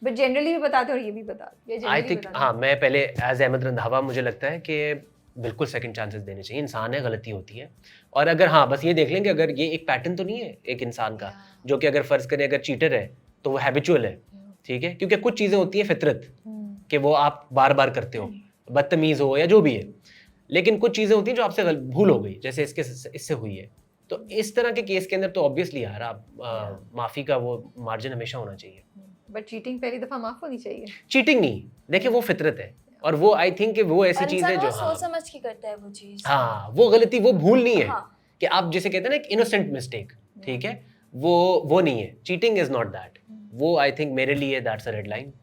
But generally भी बताते और ये भी बताते, आई थिंक हाँ, मैं पहले एज अहमद रंधावा मुझे लगता है कि बिल्कुल सेकंड चांसेस देने चाहिए। इंसान है, गलती होती है, और अगर हाँ बस ये देख लें कि अगर ये एक पैटर्न तो नहीं है एक इंसान का, जो कि अगर फर्ज करें अगर चीटर है तो वो हैबिचुअल है, ठीक है, क्योंकि कुछ चीज़ें होती हैं फितरत कि वो आप बार बार करते हो, बदतमीज़ हो या जो भी है, लेकिन कुछ चीज़ें होती हैं जो आपसे भूल हो गई, जैसे इससे हुई है। तो इस तरह के केस के अंदर तो ऑब्वियसली यार आप माफ़ी का वो मार्जिन हमेशा होना चाहिए। बट चीटिंग पहली दफा माफ होनी चाहिए। चीटिंग नहीं, देखिए वो फितरत है, और वो आई थिंक कि वो ऐसी और चीज़ है इंसान जो वो सोच समझ के करता है वो चीज। हाँ वो गलती, वो भूल नहीं है हाँ। कि आप जैसे कहते हैं ना एक इनोसेंट मिस्टेक, ठीक है, वो नहीं है। चीटिंग इज नॉट दैट, वो आई थिंक मेरे लिए दैट्स अ रेड लाइन,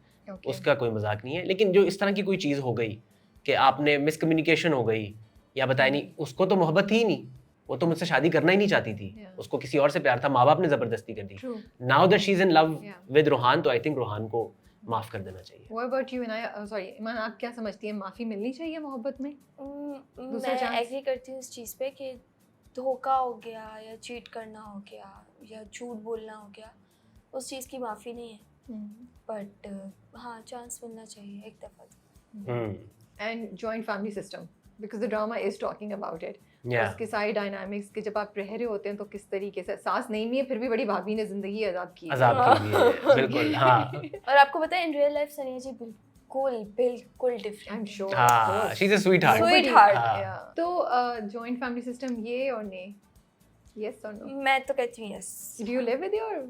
उसका कोई मजाक नहीं है। लेकिन जो इस तरह की कोई चीज़ हो गई कि आपने मिसकम्युनिकेशन हो गई या बताया नहीं, उसको तो मोहब्बत ही नहीं, वो तो मुझसे शादी करना ही नहीं चाहती थी, उसको किसी और से प्यार था, माँ बाप ने जबरदस्ती कर दी। Now that she is in love with Rohan, तो आई थिंक रोहान को माफ कर देना चाहिए। What about you, Inaya? Sorry Iman, आप क्या समझती हैं, माफी मिलनी चाहिए मोहब्बत में? दूसरा मैं chance? एग्री करती हूँ इस चीज़ पे कि धोखा हो गया या चीट करना हो गया या झूठ बोलना हो गया, उस चीज़ की माफ़ी नहीं है, बट हाँ चांस मिलना चाहिए एक दफ़ा। And joint family system, because the drama is talking about it. Yeah. उसके सारे डायनामिक्स के जब आप रह रहे होते हैं तो किस तरीके से, सास नहीं भी है फिर भी बड़ी भाभी ने जिंदगी आजाद की है। अजाब के लिए बिल्कुल। हाँ और आपको पता है इन रियल लाइफ सनिया जी बिल्कुल आई एम डिफरेंट। श्योर। हाँ, she is a sweet heart. Sweetheart. हाँ। तो जॉइंट फैमिली सिस्टम ये और नहीं, यस और नो? मैं तो कहती हूँ yes. Do you live with your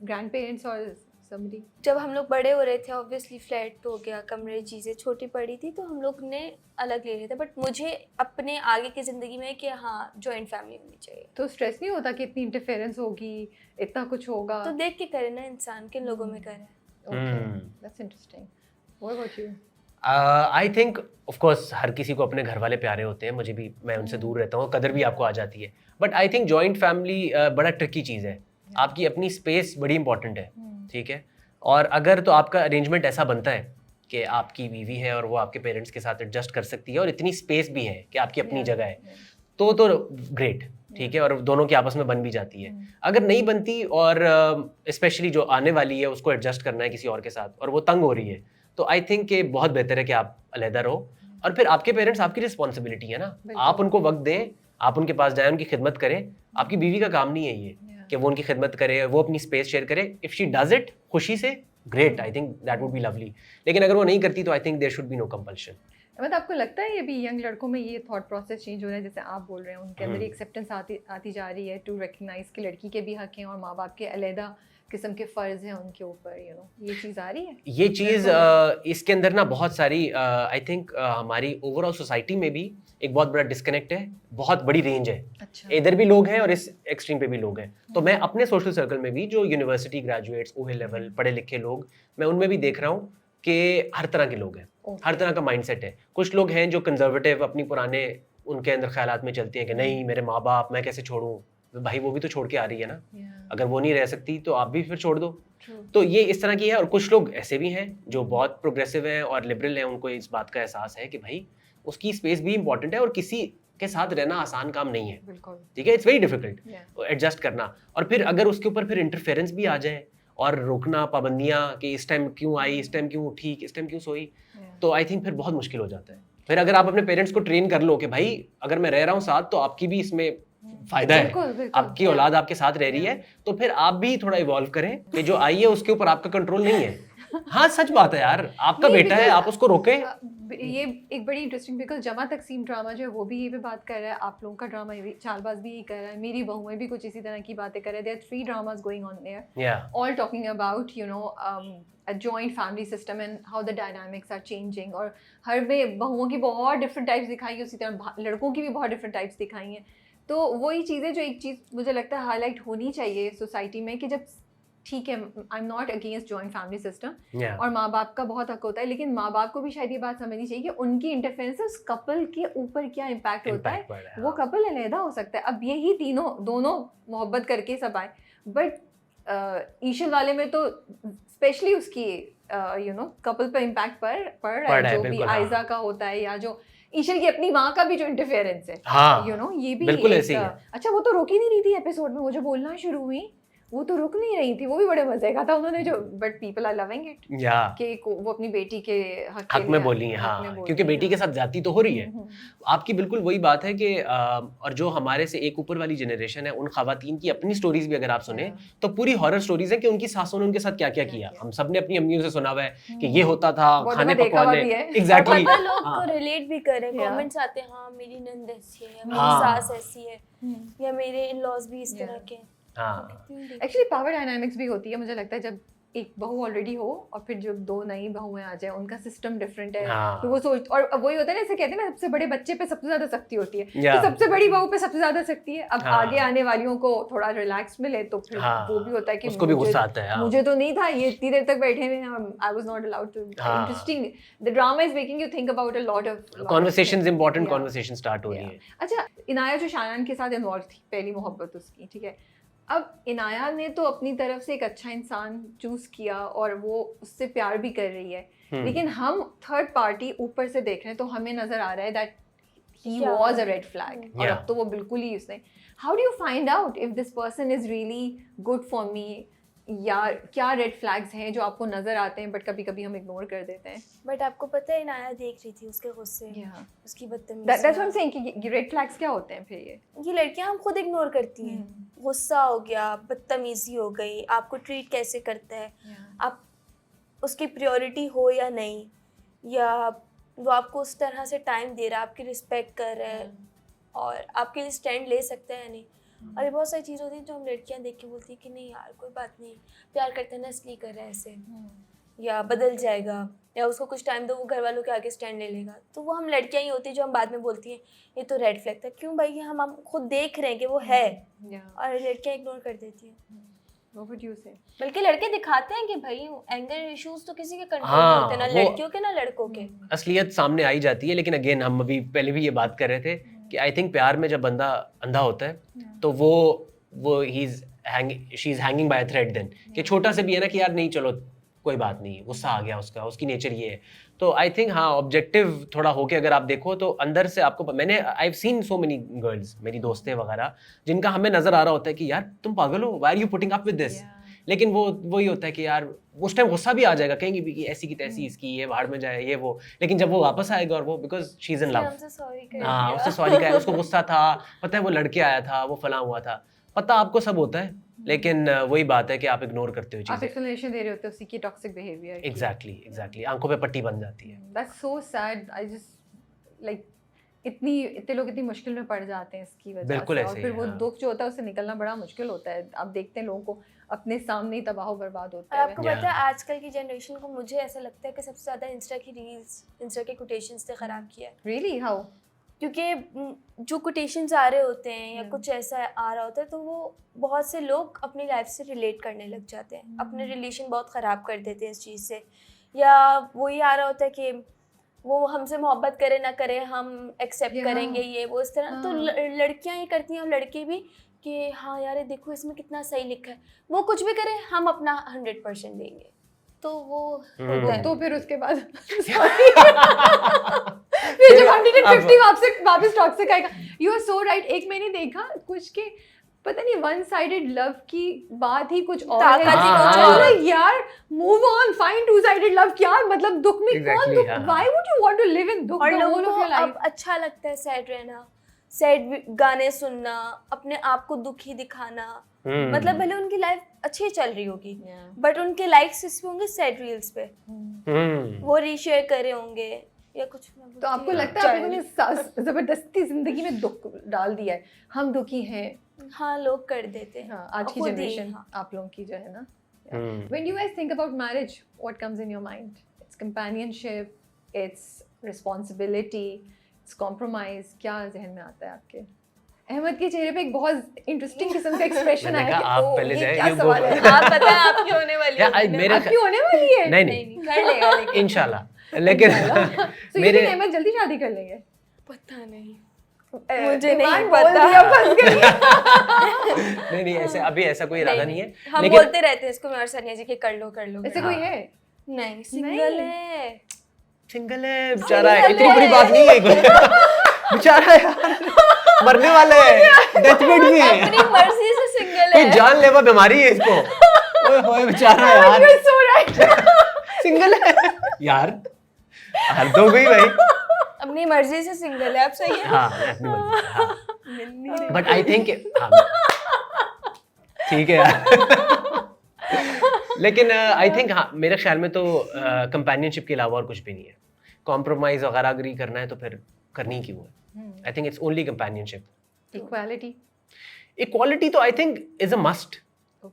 grand parents और somebody? जब हम लोग बड़े हो रहे थे ऑब्वियसली फ्लैट हो गया, कमरे चीज़ें छोटी पड़ी थी तो हम लोग ने अलग ले लिए थे, बट मुझे अपने आगे की ज़िंदगी में कि हाँ जॉइंट फैमिली होनी चाहिए। तो स्ट्रेस नहीं होता कि इतनी इंटरफेरेंस होगी, इतना कुछ होगा? तो देख के करे ना इंसान, किन लोगों में करे। Okay, that's interesting. What about you? I think of course हर किसी को अपने घर वाले प्यारे होते हैं, मुझे भी, मैं उनसे दूर रहता हूँ, कदर भी आपको आ जाती है, but I think joint family बड़ा ट्रिकी चीज़ है। आपकी अपनी स्पेस बड़ी इंपॉर्टेंट है, ठीक है, और अगर तो आपका अरेंजमेंट ऐसा बनता है कि आपकी बीवी है और वो आपके पेरेंट्स के साथ एडजस्ट कर सकती है और इतनी स्पेस भी है कि आपकी अपनी जगह है, तो ग्रेट, ठीक है, और दोनों की आपस में बन भी जाती है। अगर नहीं बनती और स्पेशली जो आने वाली है उसको एडजस्ट करना है किसी और के साथ और वो तंग हो रही है, तो आई थिंक कि बहुत बेहतर है कि आप अलहदा रहो। और फिर आपके पेरेंट्स आपकी रिस्पॉन्सिबिलिटी है ना, आप उनको वक्त दें, आप उनके पास जाएं, उनकी खिदमत करें। आपकी बीवी का काम नहीं है ये कि वो उनकी खिदमत करे, वो अपनी स्पेस शेयर करे। इफ शी डज इट खुशी से, great, I think that would be lovely. लेकिन अगर वो नहीं करती तो I think there should be no compulsion. मतलब आपको लगता है ये भी यंग लड़कों में ये थॉट प्रोसेस चेंज हो रहा है, जैसे आप बोल रहे हैं, उनके अंदर एक्सेप्टेंस आती जा रही है टू रिकग्नाइज कि लड़की के भी हक हैं और माँ बाप के अलहदा किस्म के फ़र्ज़ हैं उनके ऊपर, ये चीज़ आ रही है? ये चीज़ इसके अंदर ना बहुत सारी आई थिंक हमारी ओवरऑल सोसाइटी में भी एक बहुत बड़ा डिस्कनेक्ट है, बहुत बड़ी रेंज है। अच्छा। इधर भी लोग हैं और इस एक्सट्रीम पे भी लोग हैं। तो मैं अपने सोशल सर्कल में भी जो यूनिवर्सिटी ग्रेजुएट्स, ओए लेवल पढ़े लिखे लोग, मैं उनमें भी देख रहा हूँ कि हर तरह के लोग हैं, हर तरह का माइंडसेट है। कुछ लोग हैं जो कंजर्वेटिव, अपनी पुराने उनके अंदर ख्यालात में चलते हैं कि नहीं मेरे माँ बाप, मैं कैसे छोड़ूं, भाई वो भी तो छोड़ के आ रही है ना, अगर वो नहीं रह सकती तो आप भी फिर छोड़ दो। तो ये इस तरह की है। और कुछ लोग ऐसे भी हैं जो बहुत प्रोग्रेसिव हैं और लिबरल हैं, उनको इस बात का एहसास है कि भाई उसकी स्पेस भी इंपॉर्टेंट है और किसी के साथ रहना आसान काम नहीं है, ठीक है, इट्स वेरी डिफिकल्ट एडजस्ट करना। और फिर अगर उसके ऊपर फिर इंटरफेरेंस भी आ जाए और रोकना, पाबंदियां कि इस टाइम क्यों आई, इस टाइम क्यों उठी, इस टाइम क्यों सोई, तो आई थिंक फिर बहुत मुश्किल हो जाता है। फिर अगर आप अपने पेरेंट्स को ट्रेन कर लो कि भाई अगर मैं रह रहा हूँ साथ तो आपकी भी इसमें फायदा है, बिल्कुल, आपकी औलाद आपके साथ रह रही है, तो फिर आप भी थोड़ा इवॉल्व करें कि जो आई है उसके ऊपर आपका कंट्रोल नहीं है। हाँ सच बात है यार, आपका बेटा है, आप उसको रोके। ये एक बड़ी इंटरेस्टिंग, बिकॉज जमा तकसीम ड्रामा जो है वो भी ये भी बात कर रहा है, आप लोगों का ड्रामा ये भी, चालबाज भी ये कर रहा है, मेरी बहुएं भी कुछ इसी तरह की बातें कर रहे हैं। There are 3 dramas going on there, all talking about a joint family system and how the dynamics are changing। और हर में बहुओं की बहुत डिफरेंट टाइप्स दिखाई है, उसी तरह लड़कों की भी बहुत डिफरेंट टाइप्स दिखाई हैं। तो वही चीज़ें जो एक चीज़ मुझे लगता है हाईलाइट होनी चाहिए सोसाइटी में कि जब ठीक है, आई am not against joint family system और माँ बाप का बहुत हक होता है, लेकिन माँ बाप को भी शायद ये बात समझनी चाहिए कि उनकी इंटरफेरेंस से उस कपल के ऊपर क्या इम्पैक्ट होता है। वो कपल अलहदा हो सकता है, अब यही दोनों मोहब्बत करके सब आए, बट ईशल वाले में तो स्पेशली उसकी कपल पर इम्पैक्ट पड़ रहा है, जो भी आयजा का होता है या जो ईशल की अपनी माँ का भी जो इंटरफेरेंस है, ये भी बिल्कुल ऐसे ही है। अच्छा, वो तो रोक ही नहीं रही थी एपिसोड में, वो जो बोलना शुरू हुई वो तो रुक नहीं रही थी, वो भी बड़े मजे का था उन्होंने जो, but people are loving it कि वो अपनी बेटी के हक में बोली है। हाँ, क्योंकि बेटी के साथ जाती तो हो रही है। आपकी बिल्कुल वही बात है कि और जो हमारे से एक ऊपर वाली जनरेशन है, उन खवातीन की अपनी स्टोरीज भी अगर आप सुने तो पूरी हॉरर स्टोरीज है कि उनकी सासों ने उनके साथ क्या क्या किया। हम सब ने अपनी अम्मियों से सुना हुआ है कि ये होता था, खाने पकवाने, एग्जैक्टली, लोग तो रिलेट भी कर रहे हैं, कमेंट्स आते हैं, हाँ मेरी नंद ऐसी है, मेरी सास ऐसी है, या मेरे इन-लॉज भी इस तरह के। हाँ, एक्चुअली पावर डायनामिक्स भी होती है, मुझे लगता है जब एक बहू ऑलरेडी हो और फिर जब 2 नई बहुएं आ जाए, उनका सिस्टम डिफरेंट है। तो वो सोच, और वही होता है ना, जैसे कहते हैं ना, सबसे बड़े बच्चे पे सबसे ज्यादा सख्ती होती है, तो सबसे बड़ी बहू पे सबसे ज्यादा सख्ती है। अब आगे आने वालियों को थोड़ा रिलैक्स मिले तो फिर वो भी होता है कि उसको भी गुस्सा आता है, मुझे तो नहीं था, ये इतनी देर तक बैठे हुए हैं, I was not allowed to. Interesting, the drama is making you think about a lot of conversations, important conversation start हो रही है। अच्छा, इनाया जो शायान के साथ इन्वॉल्व थी, पहली मोहब्बत उसकी, ठीक है, अब इनाया ने तो अपनी तरफ से एक अच्छा इंसान चूज किया और वो उससे प्यार भी कर रही है, लेकिन हम थर्ड पार्टी ऊपर से देख रहे हैं तो हमें नजर आ रहा है that he was a red flag, और अब तो वो बिल्कुल ही उसने। How do you find out if this person is really good for me, या क्या रेड फ्लैग्स हैं जो आपको नजर आते हैं बट कभी कभी हम इग्नोर कर देते हैं? बट आपको पता है इनाया देख रही थी उसके गुस्से, उसकी बदतमीजी, that's what I am saying कि रेड फ्लैग्स क्या होते हैं फिर? ये लड़कियां हम खुद इग्नोर करती हैं। गुस्सा हो गया, बदतमीजी हो गई, आपको ट्रीट कैसे करता है, आप उसकी प्रायोरिटी हो या नहीं, या वो आपको उस तरह से टाइम दे रहा है, आपकी रिस्पेक्ट कर रहा है और आपके लिए स्टैंड ले सकता है या नहीं। और ये बहुत सारी चीज़ होती हैं जो हम लड़कियां देख के बोलती हैं कि नहीं यार कोई बात नहीं, प्यार करते हैं ना इसलिए कर रहा है ऐसे, या बदल जाएगा, या उसको कुछ टाइम दो, वो घर वालों के आगे स्टैंड ले लेगा। तो वो हम लड़कियां ही होती हैं जो हम बाद में बोलती हैं ये तो रेड फ्लैग था। क्यों भाई, हम खुद देख रहे हैं कि वो है, और लड़कियां इग्नोर कर देती हैं। What would you say? बल्कि लड़के दिखाते हैं कि भाई एंगर इश्यूज तो किसी के कंट्रोल में हाँ, होते हैं, ना वो- लड़कियों के ना लड़कों के। असलियत सामने आई जाती है। लेकिन अगेन हम अभी पहले भी ये बात कर रहे थे कि आई थिंक प्यार में जब बंदा अंधा होता है तो वो she is hanging by thread then, कि छोटा से भी है ना कि यार नहीं चलो कोई बात नहीं, गुस्सा आ गया उसकी नेचर ये है। तो आई थिंक हाँ, ऑब्जेक्टिव थोड़ा होके अगर आप देखो तो अंदर से आपको, मैंने I have seen so many girls, मेरी दोस्तें वगैरह, जिनका हमें नजर आ रहा होता है कि यार तुम पागल हो, why are you putting up with this. लेकिन वो वही होता है कि यार उस टाइम गुस्सा भी आ जाएगा, कहेंगे भी कि ऐसी की तैसी इसकी, ये बाहर में जाए ये वो, लेकिन जब वो वापस आएगा और वो because she is in love, हमसे सॉरी कर हाँ दिया। उससे सॉरी कहा, उसको गुस्सा था, पता है वो लड़के आया था, वो फलां हुआ था, पता आपको सब होता है, लेकिन वही बात है कि आप इग्नोर करते हो आप चीजें। एक्सप्लेनेशन दे रहे होते हो उसी की टॉक्सिक बिहेवियर। एग्जैक्टली आंखों पे पट्टी बन जाती है। That's so sad. I just like इतने लोग इतनी मुश्किल में पड़ जाते हैं इसकी वजह बिल्कुल से, ऐसे और ही फिर है, वो हाँ। दुख जो होता है उससे निकलना बड़ा मुश्किल होता है। आप देखते हैं लोगों को अपने सामने ही तबाह बर्बाद होते और हैं। आपको पता है आजकल की जनरेशन को, मुझे ऐसा लगता है कि सबसे ज़्यादा इंस्टा की रील्स, इंस्टा के कोटेशंस ने ख़राब किया है। Really? How? क्योंकि जो कोटेशंस आ रहे होते हैं या कुछ ऐसा आ रहा होता है तो वो बहुत से लोग अपनी लाइफ से रिलेट करने लग जाते हैं, अपने रिलेशन बहुत ख़राब कर देते हैं इस चीज़ से। या वही आ रहा होता है कि वो हमसे मोहब्बत करे ना करे हम एक्सेप्ट करेंगे, ये वो इस तरह। तो लड़कियां ये करती हैं और लड़के भी कि हाँ यार देखो इसमें कितना सही लिखा है, वो कुछ भी करे हम अपना 100% देंगे। तो वो होता है। तो फिर उसके बाद फिर जब 150 वापस टॉक्सिक आएगा। You are so right. एक मैंने देखा कुछ के पता नहीं वन साइडेड लव की बात ही कुछ और है। ताकत ही कुछ हाँ, और है। यार move on, find two sided love. क्या मतलब दुख में कौन Exactly, दुख, हाँ। Why would you want to live in दुख और द लोगों होल को ऑफ योर अब लाइफ? अच्छा लगता है सैड रहना, सैड गाने सुनना, अपने आप को दुखी दिखाना। मतलब भले उनकी लाइफ अच्छी चल रही होगी बट उनके लाइक्स इस पे होंगे सैड रील्स पे, वो रीशेयर करे होंगे या कुछ। तो आपको लगता है आपने जबरदस्ती जिंदगी में दुख डाल दिया है? हम दुखी हैं। हाँ, लोग कर देते हैं। हाँ, आज की खुद ही, जनरेशन हाँ। आप लोगों की जो है ना। When you guys think about marriage, what comes in your mind? It's companionship, it's responsibility, it's compromise. क्या जहन में आता है आपके? अहमद के चेहरे पे एक बहुत इंटरेस्टिंग किस्म का एक्सप्रेशन मैंने आया कहा, कि आप ओ, पहले ये जाए, क्या you go सवाल है? first. आप पता है आपकी होने वाली Yeah, है ना? मेरे आपकी होने वाली है? नहीं नहीं कर लेगा लेकिन इंशाल्लाह। लेकिन So you मेरे think अहमद जल्दी शादी कर लेंगे? पता नहीं, मुझे नहीं बोल पता। दिया, फंस गई। नहीं ऐसे अभी ऐसा कोई इरादा नहीं है। हम लेकिन बोलते रहते हैं इसको, मैं और सनिया जी, कि कर लो कर लो। ऐसे कोई है? नहीं, सिंगल है। सिंगल है बेचारा, इतनी बुरी बात नहीं है कोई। बेचारा यार मरने वाला है, डेथ बेड में है, अपनी मर्जी से सिंगल कोई है। जानलेवा बीमारी है इसको। ओए होए बेचारा यार, You're so right. सिंगल है यार, हद हो गई भाई। अपनी मर्जी से सिंगल है, आप सही है। हाँ अपनी मर्जी, हाँ। बट आई थिंक ठीक है यार। लेकिन आई थिंक हाँ, मेरे ख्याल में तो कंपेनियनशिप के अलावा और कुछ भी नहीं है। कॉम्प्रोमाइज वगैरह अगर ही करना है तो फिर करनी क्यों है? I think it's only companionship. Equality. Equality तो I think is a must,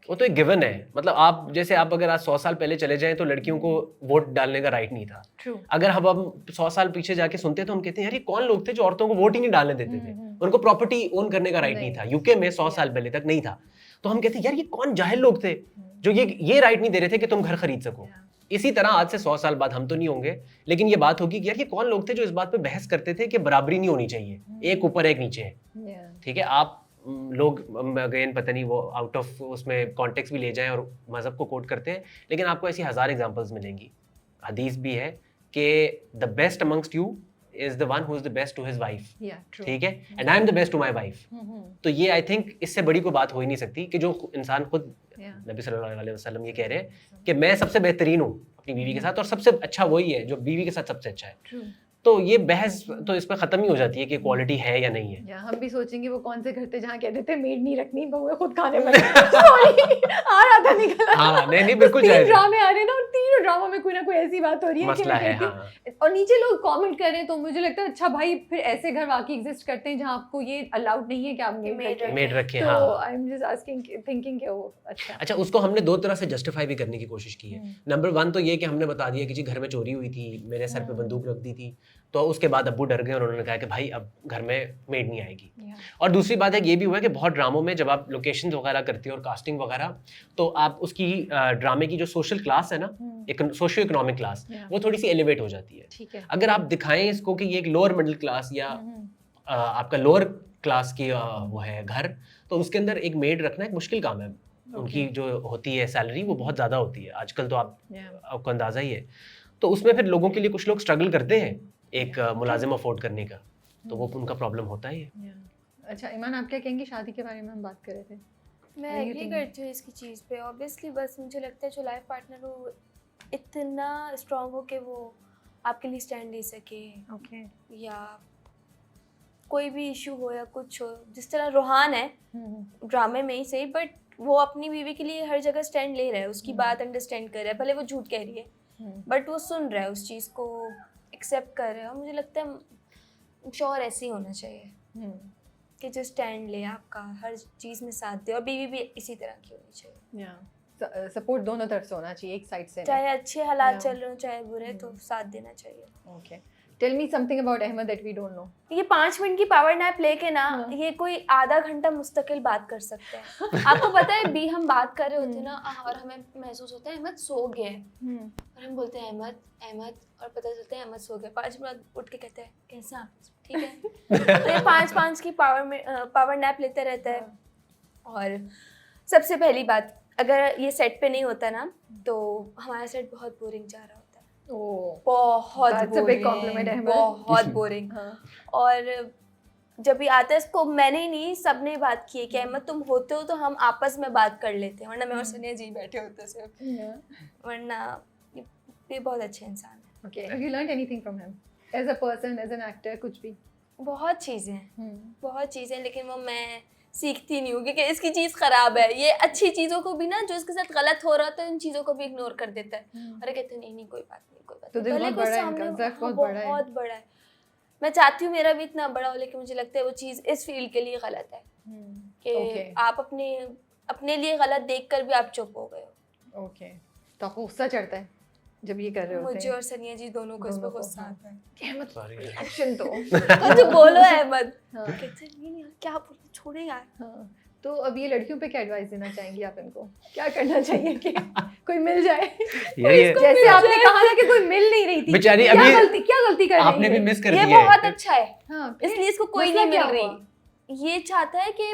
वो तो एक गिवन है। मतलब आप जैसे आप अगर आज 100 साल पहले चले जाएं तो लड़कियों को वोट डालने का राइट नहीं था। True. अगर हम 100 साल पीछे जाके सुनते तो हम कहते हैं यार ये कौन लोग थे जो औरतों को वोट ही नहीं डालने देते थे, उनको प्रॉपर्टी ओन करने का राइट नहीं था। यूके में 100 साल पहले तक नहीं था। तो हम कहते हैं यार ये कौन जाहिल लोग थे जो ये राइट नहीं दे रहे थे कि तुम घर खरीद सको। इसी तरह आज से 100 साल बाद हम तो नहीं होंगे, लेकिन ये बात होगी कि यार ये कौन लोग थे जो इस बात पे बहस करते थे कि बराबरी नहीं होनी चाहिए, एक ऊपर एक नीचे है। Yeah. ठीक है, आप लोग अगेन पता नहीं वो आउट ऑफ उसमें कॉन्टेक्स्ट भी ले जाएं और मजहब को कोट करते हैं, लेकिन आपको ऐसी 1000 एग्जांपल्स मिलेंगी। हदीस भी है कि the best amongst you is the one who is the best to his wife. Yeah, true. ठीक है, and I am the best to my wife. तो ये आई थिंक इससे बड़ी कोई बात हो ही नहीं सकती कि जो इंसान खुद Yeah. नबी सल्लल्लाहु अलैहि वसल्लम ये कह रहे हैं कि मैं सबसे बेहतरीन हूँ अपनी बीवी के साथ, और सबसे अच्छा वही है जो बीवी के साथ सबसे अच्छा है। True. तो ये बहस तो इस पर खत्म ही हो जाती है कि क्वालिटी है या नहीं है। या हम भी सोचेंगे वो कौन से घर थे जहाँ कहते थे मेड नहीं रखनी, बहुएं खुद खाने बने। सॉरी, आ रहा था निकला। हाँ नहीं बिल्कुल 3 जायज है। ड्रामे आ रहे हैं ना, और 3 हर ड्रामा में कोई ना कोई ऐसी बात हो रही है कि मसला मैं है, कहती हूँ, हाँ। और नीचे लोग कमेंट कर रहे हैं तो मुझे लगता है अच्छा भाई फिर ऐसे घर वाकई एग्जिस्ट करते हैं जहाँ आपको ये अलाउड नहीं है कि आप मेड रखे, तो हाँ। आई एम जस्ट आस्किंग थिंकिंग कि वो अच्छा, उसको हमने दो तरह से जस्टिफाई भी करने की कोशिश की है। नंबर 1 तो ये कि हमने बता दिया कि जी घर में चोरी हुई थी, मेरे सर पे बंदूक रख दी थी, तो उसके बाद अब्बू डर गए और उन्होंने कहा कि भाई अब घर में मेड नहीं आएगी। और दूसरी बात है ये भी हुआ है कि बहुत ड्रामों में जब आप लोकेशन वगैरह करते हो और कास्टिंग वगैरह, तो आप उसकी ड्रामे की जो सोशल क्लास है ना, एक सोशियो इकोनॉमिक क्लास, वो थोड़ी सी एलिवेट हो जाती है। ठीक है। अगर आप दिखाएं इसको कि ये एक लोअर मिडिल क्लास या आपका लोअर क्लास की वो है घर, तो उसके अंदर एक मेड रखना एक मुश्किल काम है। उनकी जो होती है सैलरी वो बहुत ज़्यादा होती है आजकल, तो आपको अंदाज़ा ही है। तो उसमें फिर लोगों के लिए कुछ लोग स्ट्रगल करते हैं एक मुलाजिम अफोर्ड करने का, तो वो उनका प्रॉब्लम होता ही है। अच्छा ईमान, आप क्या कहेंगे? शादी के बारे में हम बात कर रहे थे। मैं एग्री करती हूँ इसकी चीज़ पे। ऑब्वियसली बस मुझे लगता है जो लाइफ पार्टनर हो इतना स्ट्रांग हो कि वो आपके लिए स्टैंड ले सके, ओके, या कोई भी इशू हो या कुछ हो। जिस तरह रोहान है ड्रामे में ही सही, बट वो अपनी बीवी के लिए हर जगह स्टैंड ले रहा है, उसकी बात अंडरस्टैंड कर रहा है, भले वो झूठ कह रही है बट वो सुन रहा है, उस चीज़ को एक्सेप्ट कर रहा है। और मुझे लगता है श्योर ऐसे ही होना चाहिए कि जो स्टैंड ले, आपका हर चीज़ में साथ दे, और बीवी भी इसी तरह की होनी चाहिए। सपोर्ट दोनों तरफ से होना चाहिए, एक साइड से चाहे अच्छे हालात चल रहे हो चाहे बुरे, तो साथ देना चाहिए। Okay, tell me something about Ahmed that we don't know. ये 5 मिनट की पावर नैप लेके ना ये कोई आधा घंटा मुस्तकिल बात कर सकते हैं। आपको पता है भी हम बात कर रहे होते हैं ना, और हमें महसूस होता है अहमद सो गए, और हम बोलते हैं अहमद अहमद, और पता चलता है अहमद सो गए। 5 मिनट उठ के कहते हैं कैसे आप, ठीक है। तो ये 5-5 की पावर नैप लेते रहता है। और सबसे पहली बात, अगर ये सेट पे नहीं होता ना तो हमारा सेट बहुत बोरिंग जा रहा होता है। बहुत बोरिंग, बहुत बोरिंग। और जब ये आता है, इसको मैंने ही नहीं सबने बात की है कि अहमद तुम होते हो तो हम आपस में बात कर लेते हैं, वरना मैं और सनिया जी बैठे होते सिर्फ, वरना ये बहुत अच्छे इंसान है। Okay, have you learned anything from him as a person, as an actor? कुछ भी? बहुत चीज़ें, लेकिन वो मैं सीखती नहीं हूँ क्योंकि इसकी चीज़ ख़राब है। ये अच्छी चीज़ों को भी ना, जो इसके साथ गलत हो रहा था, उन चीज़ों को भी इग्नोर कर देता है और कहते हैं नहीं कोई बात नहीं, कोई बात तो नहीं। दिल बहुत बड़ा है इनका, ज़ख्म बहुत बड़ा है। बहुत बड़ा है। मैं चाहती हूँ मेरा भी इतना बड़ा हो, लेकिन मुझे लगता है वो चीज़ इस फील्ड के लिए गलत है कि आप अपने लिए गलत देखकर भी आप चुप हो गए हो। ओके, तो आपको गुस्सा चढ़ता है जब ये कर रहे होते हैं? मुझे और सनिया जी दोनों को इस पे गुस्सा आता है। अहमद एक्शन तो तो बोलो अहमद, कहते हैं नहीं यार क्या बोलूं, छोड़े यार। हाँ, तो अब ये लड़कियों पे क्या एडवाइस देना चाहेंगी आप? इनको क्या करना चाहिए कि कोई मिल जाए? जैसे आपने कहा था कि कोई मिल नहीं रही थी बेचारी, क्या गलती कर रही है? आपने भी मिस कर दिया ये है। बहुत अच्छा है, हाँ, इसलिए इसको कोई नहीं मिल रही। ये चाहता है कि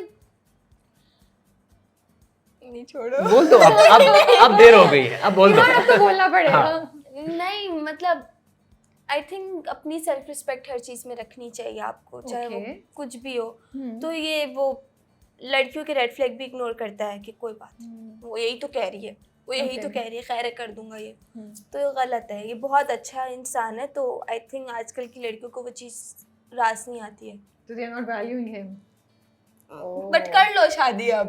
नहीं, छोड़ो, बोल दो अब देर हो गई है, अब बोल दो। अब तो बोलना पड़ेगा। नहीं मतलब आई थिंक अपनी सेल्फ रिस्पेक्ट हर चीज़ में रखनी चाहिए आपको, चाहे वो कुछ भी हो। तो ये वो लड़कियों के रेड फ्लैग भी इग्नोर करता है कि कोई बात नहीं, वो यही तो कह रही है, वो यही तो कह रही है, खैर कर दूंगा ये, तो ये गलत है। ये बहुत अच्छा इंसान है, तो आई थिंक आजकल की लड़कियों को वो चीज़ रास नहीं आती है। तो they are not valuing him. But कर लो शादी अब,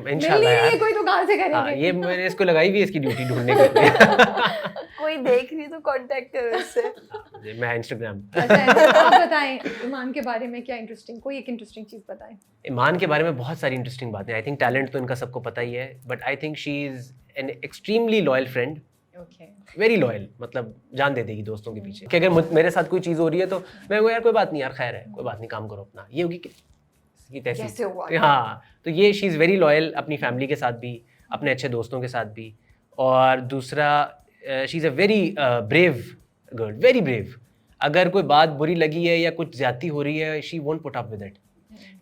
इंशाल्लाह यार। कोई तो कहाँ से करेंगे? हाँ, ये मैंने इसको लगाई हुई है इसकी ड्यूटी ढूंढने के लिए। कोई देख रही तो कांटेक्ट करो इससे। मैं इंस्टाग्राम। अच्छा, आप बताएं ईमान के बारे में, क्या इंटरेस्टिंग, कोई एक इंटरेस्टिंग चीज़ बताएं। ईमान के बारे में बहुत सारी इंटरेस्टिंग बातें। आई थिंक टैलेंट तो इनका सबको पता ही है, but I think she is an extremely loyal friend. Very loyal, मतलब जान दे देगी दोस्तों के पीछे कि अगर मेरे साथ कोई चीज़ हो रही है तो मैं वो यार कोई बात नहीं यार, खैर है, कोई बात नहीं, काम करो अपना। ये होगी कि कैसे हुआ? हाँ, तो ये शी इज़ वेरी लॉयल अपनी फैमिली के साथ भी, अपने अच्छे दोस्तों के साथ भी। और दूसरा, she is a very brave girl, very brave. अगर कोई बात बुरी लगी है या कुछ ज्यादती हो रही है, she won't put up with it.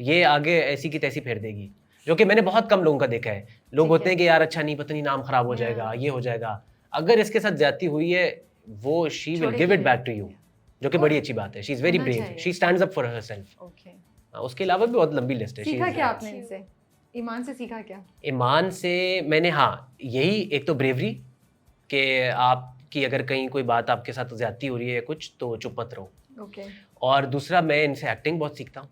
ये आगे ऐसी की तैसी फेर देगी, जो कि मैंने बहुत कम लोगों का देखा है। लोग होते हैं कि यार अच्छा नहीं, पता नहीं नाम खराब हो जाएगा, ये हो जाएगा। अगर इसके साथ ज्यादती हुई है, वो she will give it back to you, जो कि बड़ी अच्छी बात है। She is very brave, she stands up for herself. उसके अलावा भी बहुत लंबी लिस्ट है। सीखा क्या आपने इनसे? ईमान से सीखा क्या? ईमान से मैंने, हाँ, यही एक तो ब्रेवरी, कि आपकी अगर कहीं कोई बात आपके साथ ज्यादती हो रही है कुछ, तो चुप मत रहो। ओके। और दूसरा, मैं इनसे एक्टिंग बहुत सीखता हूँ।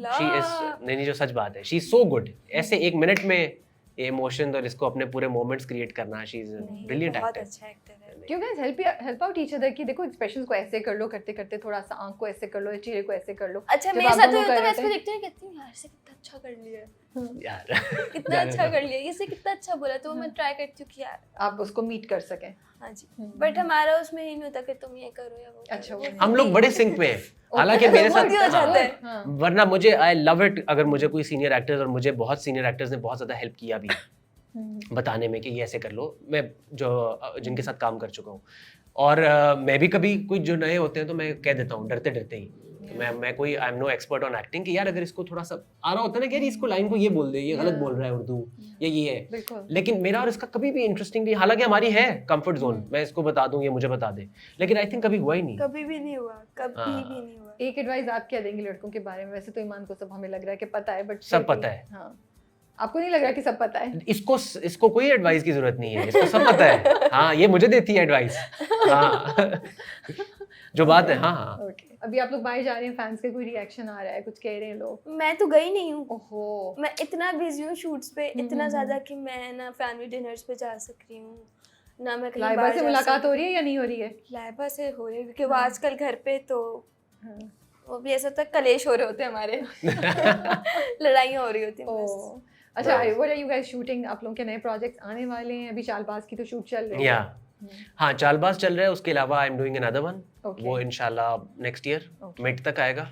शी इज, नहीं जो सच बात है, शी इज सो गुड। ऐसे 1 मिनट में ये इमोशंस और इसको अपने पूरे मोमेंट्स क्रिएट करना, शी इज ब्रिलियंट बहुत एक्टर। अच्छा एक्टर है। क्यों guys help out each other कि देखो एक्सप्रेशंस को ऐसे कर लो, करते करते थोड़ा सा आंख को ऐसे कर लो, चेहरे को ऐसे कर लो। अच्छा जब मेरे आप साथ दोनों होता है, कर मैं रहे इसको थे। देखती हूँ कहती हूँ यार से कितना अच्छा कर लिया है, यार कितना अच्छा कर लिया, इससे कितना अच्छा बोला, तो मैं ट्राई करती हूँ कि यार आप उसको मीट कर सकें। हाँ जी। बट हमारा उसमें ये नहीं होता कि तुम ये करो या वो अच्छा, करो। वो हम लोग बड़े सिंक में हैं, हालांकि मेरे साथ मूड भी हो जाता है। हाँ। वरना मुझे आई लव इट अगर मुझे कोई सीनियर एक्टर्स, और मुझे बहुत सीनियर एक्टर्स ने बहुत ज़्यादा हेल्प किया भी बताने में कि ये ऐसे कर लो, मैं जो जिनके साथ काम कर चुका हूँ। और मैं भी कभी कोई जो नए होते हैं तो मैं कह देता हूँ डरते डरते ही, मैं कोई I am no expert on acting कि यार अगर इसको थोड़ा सा आ रहा होता है ना कि यार इसको लाइन को ये बोल दे, ये गलत बोल रहा है उर्दू, ये है। बिल्कुल। लेकिन मेरा और इसका कभी भी इंटरेस्टिंग नहीं, हालांकि हमारी है कंफर्ट जोन, मैं इसको बता दूं ये मुझे बता दे, लेकिन आई थिंक कभी हुआ ही नहीं। कभी भी नहीं हुआ, कभी हाँ। भी नहीं हुआ। एक एडवाइस आप क्या देंगे लड़कों के बारे में? वैसे तो ईमान को सब हमें लग रहा है कि पता है, बट सब पता है। हाँ, आपको नहीं लग रहा कि सब पता है? इसको कोई एडवाइस की जरूरत नहीं है, इसको सब पता है। हाँ, ये मुझे देती है एडवाइस। हाँ जो बात है। हाँ हाँ। ओके, अभी आप लोग बाहर जा रहे हैं, फैंस के कोई रिएक्शन आ रहा है, कुछ कह रहे हैं लोग? मैं तो गई नहीं हूँ, ओहो, मैं इतना बिजी हूँ शूट्स पे, इतना ज्यादा कि मैं ना फैमिली डिनर्स पे जा सक रही हूँ, ना मैं कहीं लाइबा बाहर से जा मुलाकात सकती हो रही है या नहीं हो रही है? लाइबा से हो रही है क्योंकि वो आजकल घर पे तो हाँ। वो भी ऐसा तक कलेश हो रहे होते हैं हमारे लड़ाइयाँ हो रही होती हैं बस। ओह, अच्छा, what are you guys shooting? आप लोगों के नए प्रोजेक्ट्स आने वाले हैं? अभी चालबाज की तो शूट चल रही है। या हाँ, चालबाज चल रहा है, उसके अलावा I am doing another one, Okay. वो इंशाल्लाह नेक्स्ट ईयर Okay. मिड तक आएगा।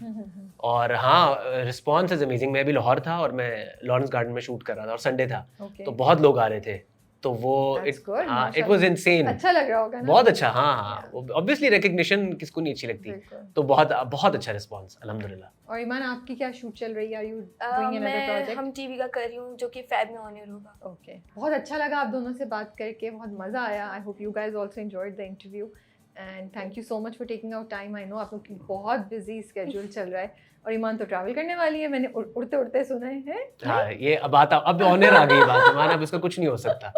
और हाँ, रिस्पॉन्स इज अमेजिंग। मैं अभी लाहौर था और मैं लॉरेंस गार्डन में शूट कर रहा था और संडे था, Okay. तो बहुत लोग आ रहे थे, तो वो That's good, इट माशाल्लाह। Was insane. अच्छा लग रहा होगा ना? बहुत अच्छा। हाँ हाँ, ऑब्वियसली रिकग्निशन किसको नहीं अच्छी लगती, बिल्कुल। तो बहुत बहुत अच्छा रिस्पॉन्स अल्हम्दुलिल्लाह। और ईमान, आपकी क्या शूट चल रही है? आर यू डूइंग अनदर मैं प्रोजेक्ट? हम टीवी का कर रही हूँ जो कि फेब में ऑन एयर होगा। ओके, बहुत अच्छा लगा आप दोनों से बात करके, बहुत मज़ा आया। I hope you guys also enjoyed the interview and thank you so much for taking out time. I know आप लोग की बहुत बिजी स्केड्यूल चल रहा है, और ईमान तो ट्रैवल करने वाली है, मैंने उड़ते उड़ते सुना है। हाँ, ये बात अब ऑन एयर आ गई बात, हमारा अब इसका कुछ नहीं हो सकता।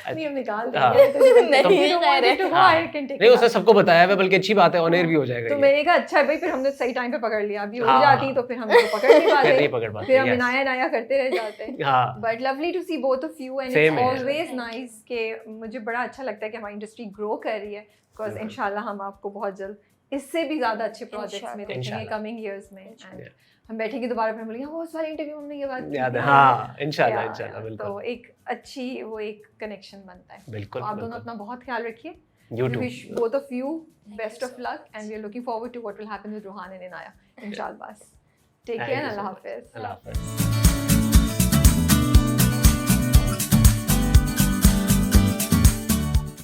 नहीं, हम निकाल हाँ। देंगे। नहीं, नहीं, उसने सबको बताया है, बल्कि अच्छी बात है, ऑन एयर भी हो जाएगा तो ये। मैंने कहा अच्छा है भाई, फिर हमने सही टाइम पे पकड़ लिया। अभी उड़ हाँ। जाती तो फिर हम इसको पकड़ नहीं फिर पाते, नहीं पकड़ पाते, फिर हम yes. नया नया करते रह जाते। हाँ, but lovely to see both of you and Same it's है। ऑलवेज नाइस कि मुझे बड़ा अच्छा लगता है कि हमारी इंडस्ट्री ग्रो कर रही है, बिकॉज इंशाल्लाह हम आपको बहुत जल्द इससे भी ज़्यादा अच्छे प्रोजेक्ट्स में देखेंगे इंशाल्लाह। कमिंग ईयर्स में। And Yeah. हम बैठेंगे दोबारा, फिर बोलेंगे वो सारी इंटरव्यू हमने ये बात की याद है। थी। हाँ, इंशाल्लाह Yeah, इंशाल्लाह, तो बिल्कुल एक अच्छी वो एक कनेक्शन बनता है। बिल्कुल तो आप दोनों बिल्कुल। अपना बहुत ख्याल रखिए। You We too. wish both of you best of luck, and we are looking forward to what will happen with Rohan and Inaya in Chalbaz. Take Thank care you and so Allah much. Hafiz. अल्लाह हाफ़िज़।